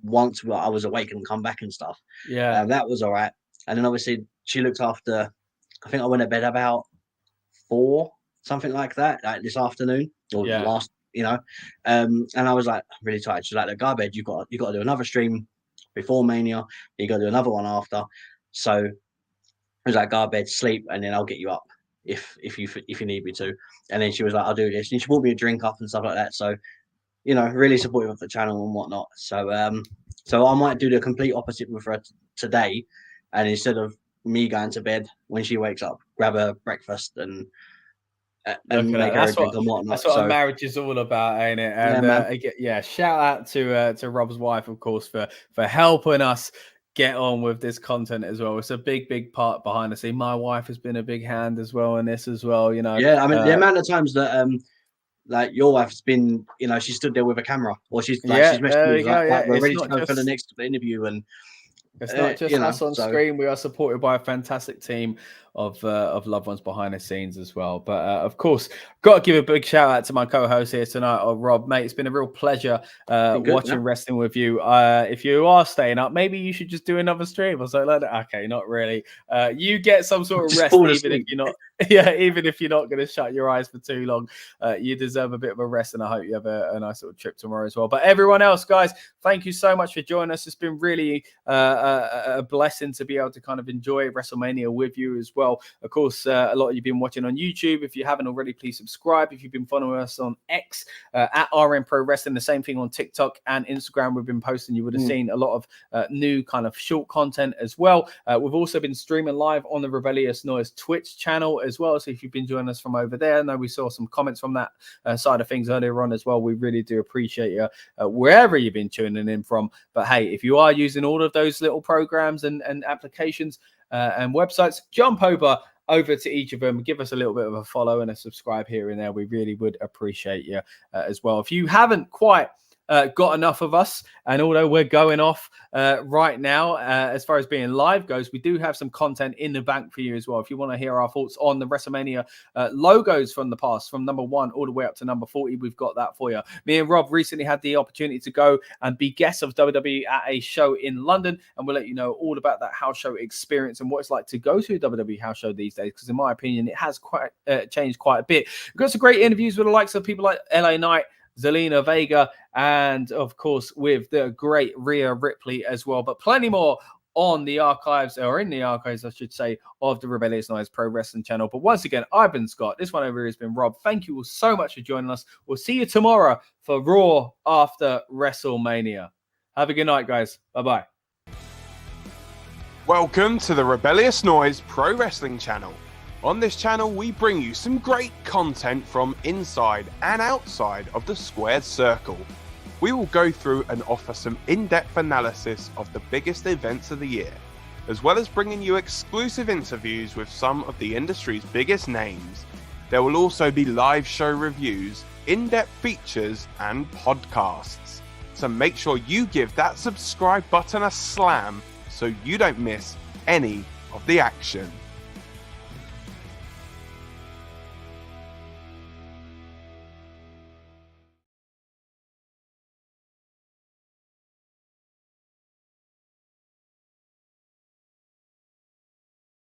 once I was awake and come back and stuff. Yeah, that was all right. And then obviously she looked after. I think I went to bed about 4, something like that, like this afternoon or last, and I was like, I'm really tired. She's like, go to bed. You got to do another stream before Mania. You got to do another one after. So I was like, go to bed, sleep, and then I'll get you up if you need me to. And then she was like, I'll do this. And she bought me a drink up and stuff like that. So, really supportive of the channel and whatnot. So I might do the complete opposite with her today. And instead of me going to bed when she wakes up, grab her breakfast and make her a drink and whatnot. That's what a marriage is all about, ain't it? And shout out to Rob's wife, of course, for helping us get on with this content as well. It's a big part behind the scene. My wife has been a big hand as well in this as well, Yeah, I mean, the amount of times that like your wife's been, she stood there with a camera, or she's messaged me like, we're ready to go for the next interview, and it's not just us on screen. We are supported by a fantastic team of loved ones behind the scenes as well. But of course, got to give a big shout out to my co-host here tonight, Rob. Mate, it's been a real pleasure watching wrestling with you. If you are staying up, maybe you should just do another stream or something like that. Okay, not really. You get some sort of rest, even if you're not. Even if you're not going to shut your eyes for too long, you deserve a bit of a rest, and I hope you have a nice little trip tomorrow as well. But everyone else, guys, thank you so much for joining us. It's been really a blessing to be able to kind of enjoy WrestleMania with you as well. Of course, a lot of you've been watching on YouTube. If you haven't already, please subscribe. If you've been following us on X at RN Pro Wrestling, the same thing on TikTok and Instagram. We've been posting. You would have seen a lot of new kind of short content as well. We've also been streaming live on the Rebellious Noise Twitch channel as well. So if you've been joining us from over there, I know we saw some comments from that side of things earlier on as well. We really do appreciate you wherever you've been tuning in from. But hey, if you are using all of those little programs and applications and websites, jump over to each of them, give us a little bit of a follow and a subscribe here and there. We really would appreciate you as well. If you haven't quite got enough of us. And although we're going off right now, as far as being live goes, we do have some content in the bank for you as well. If you want to hear our thoughts on the WrestleMania logos from the past, from number 1 all the way up to number 40, we've got that for you. Me and Rob recently had the opportunity to go and be guests of WWE at a show in London, and we'll let you know all about that house show experience and what it's like to go to a WWE house show these days, because in my opinion, it has quite changed quite a bit. We've got some great interviews with the likes of people like LA Knight, Zelina Vega, and of course with the great Rhea Ripley as well, but plenty more on the archives, or in the archives I should say, of the Rebellious Noise Pro Wrestling channel. But once again, I've been Scott, this one over here has been Rob. Thank you all so much for joining us. We'll see you tomorrow for Raw after WrestleMania. Have a good night, guys. Bye-bye. Welcome to the Rebellious Noise Pro Wrestling channel. On this channel, we bring you some great content from inside and outside of the squared circle. We will go through and offer some in-depth analysis of the biggest events of the year, as well as bringing you exclusive interviews with some of the industry's biggest names. There will also be live show reviews, in-depth features, and podcasts. So make sure you give that subscribe button a slam so you don't miss any of the action.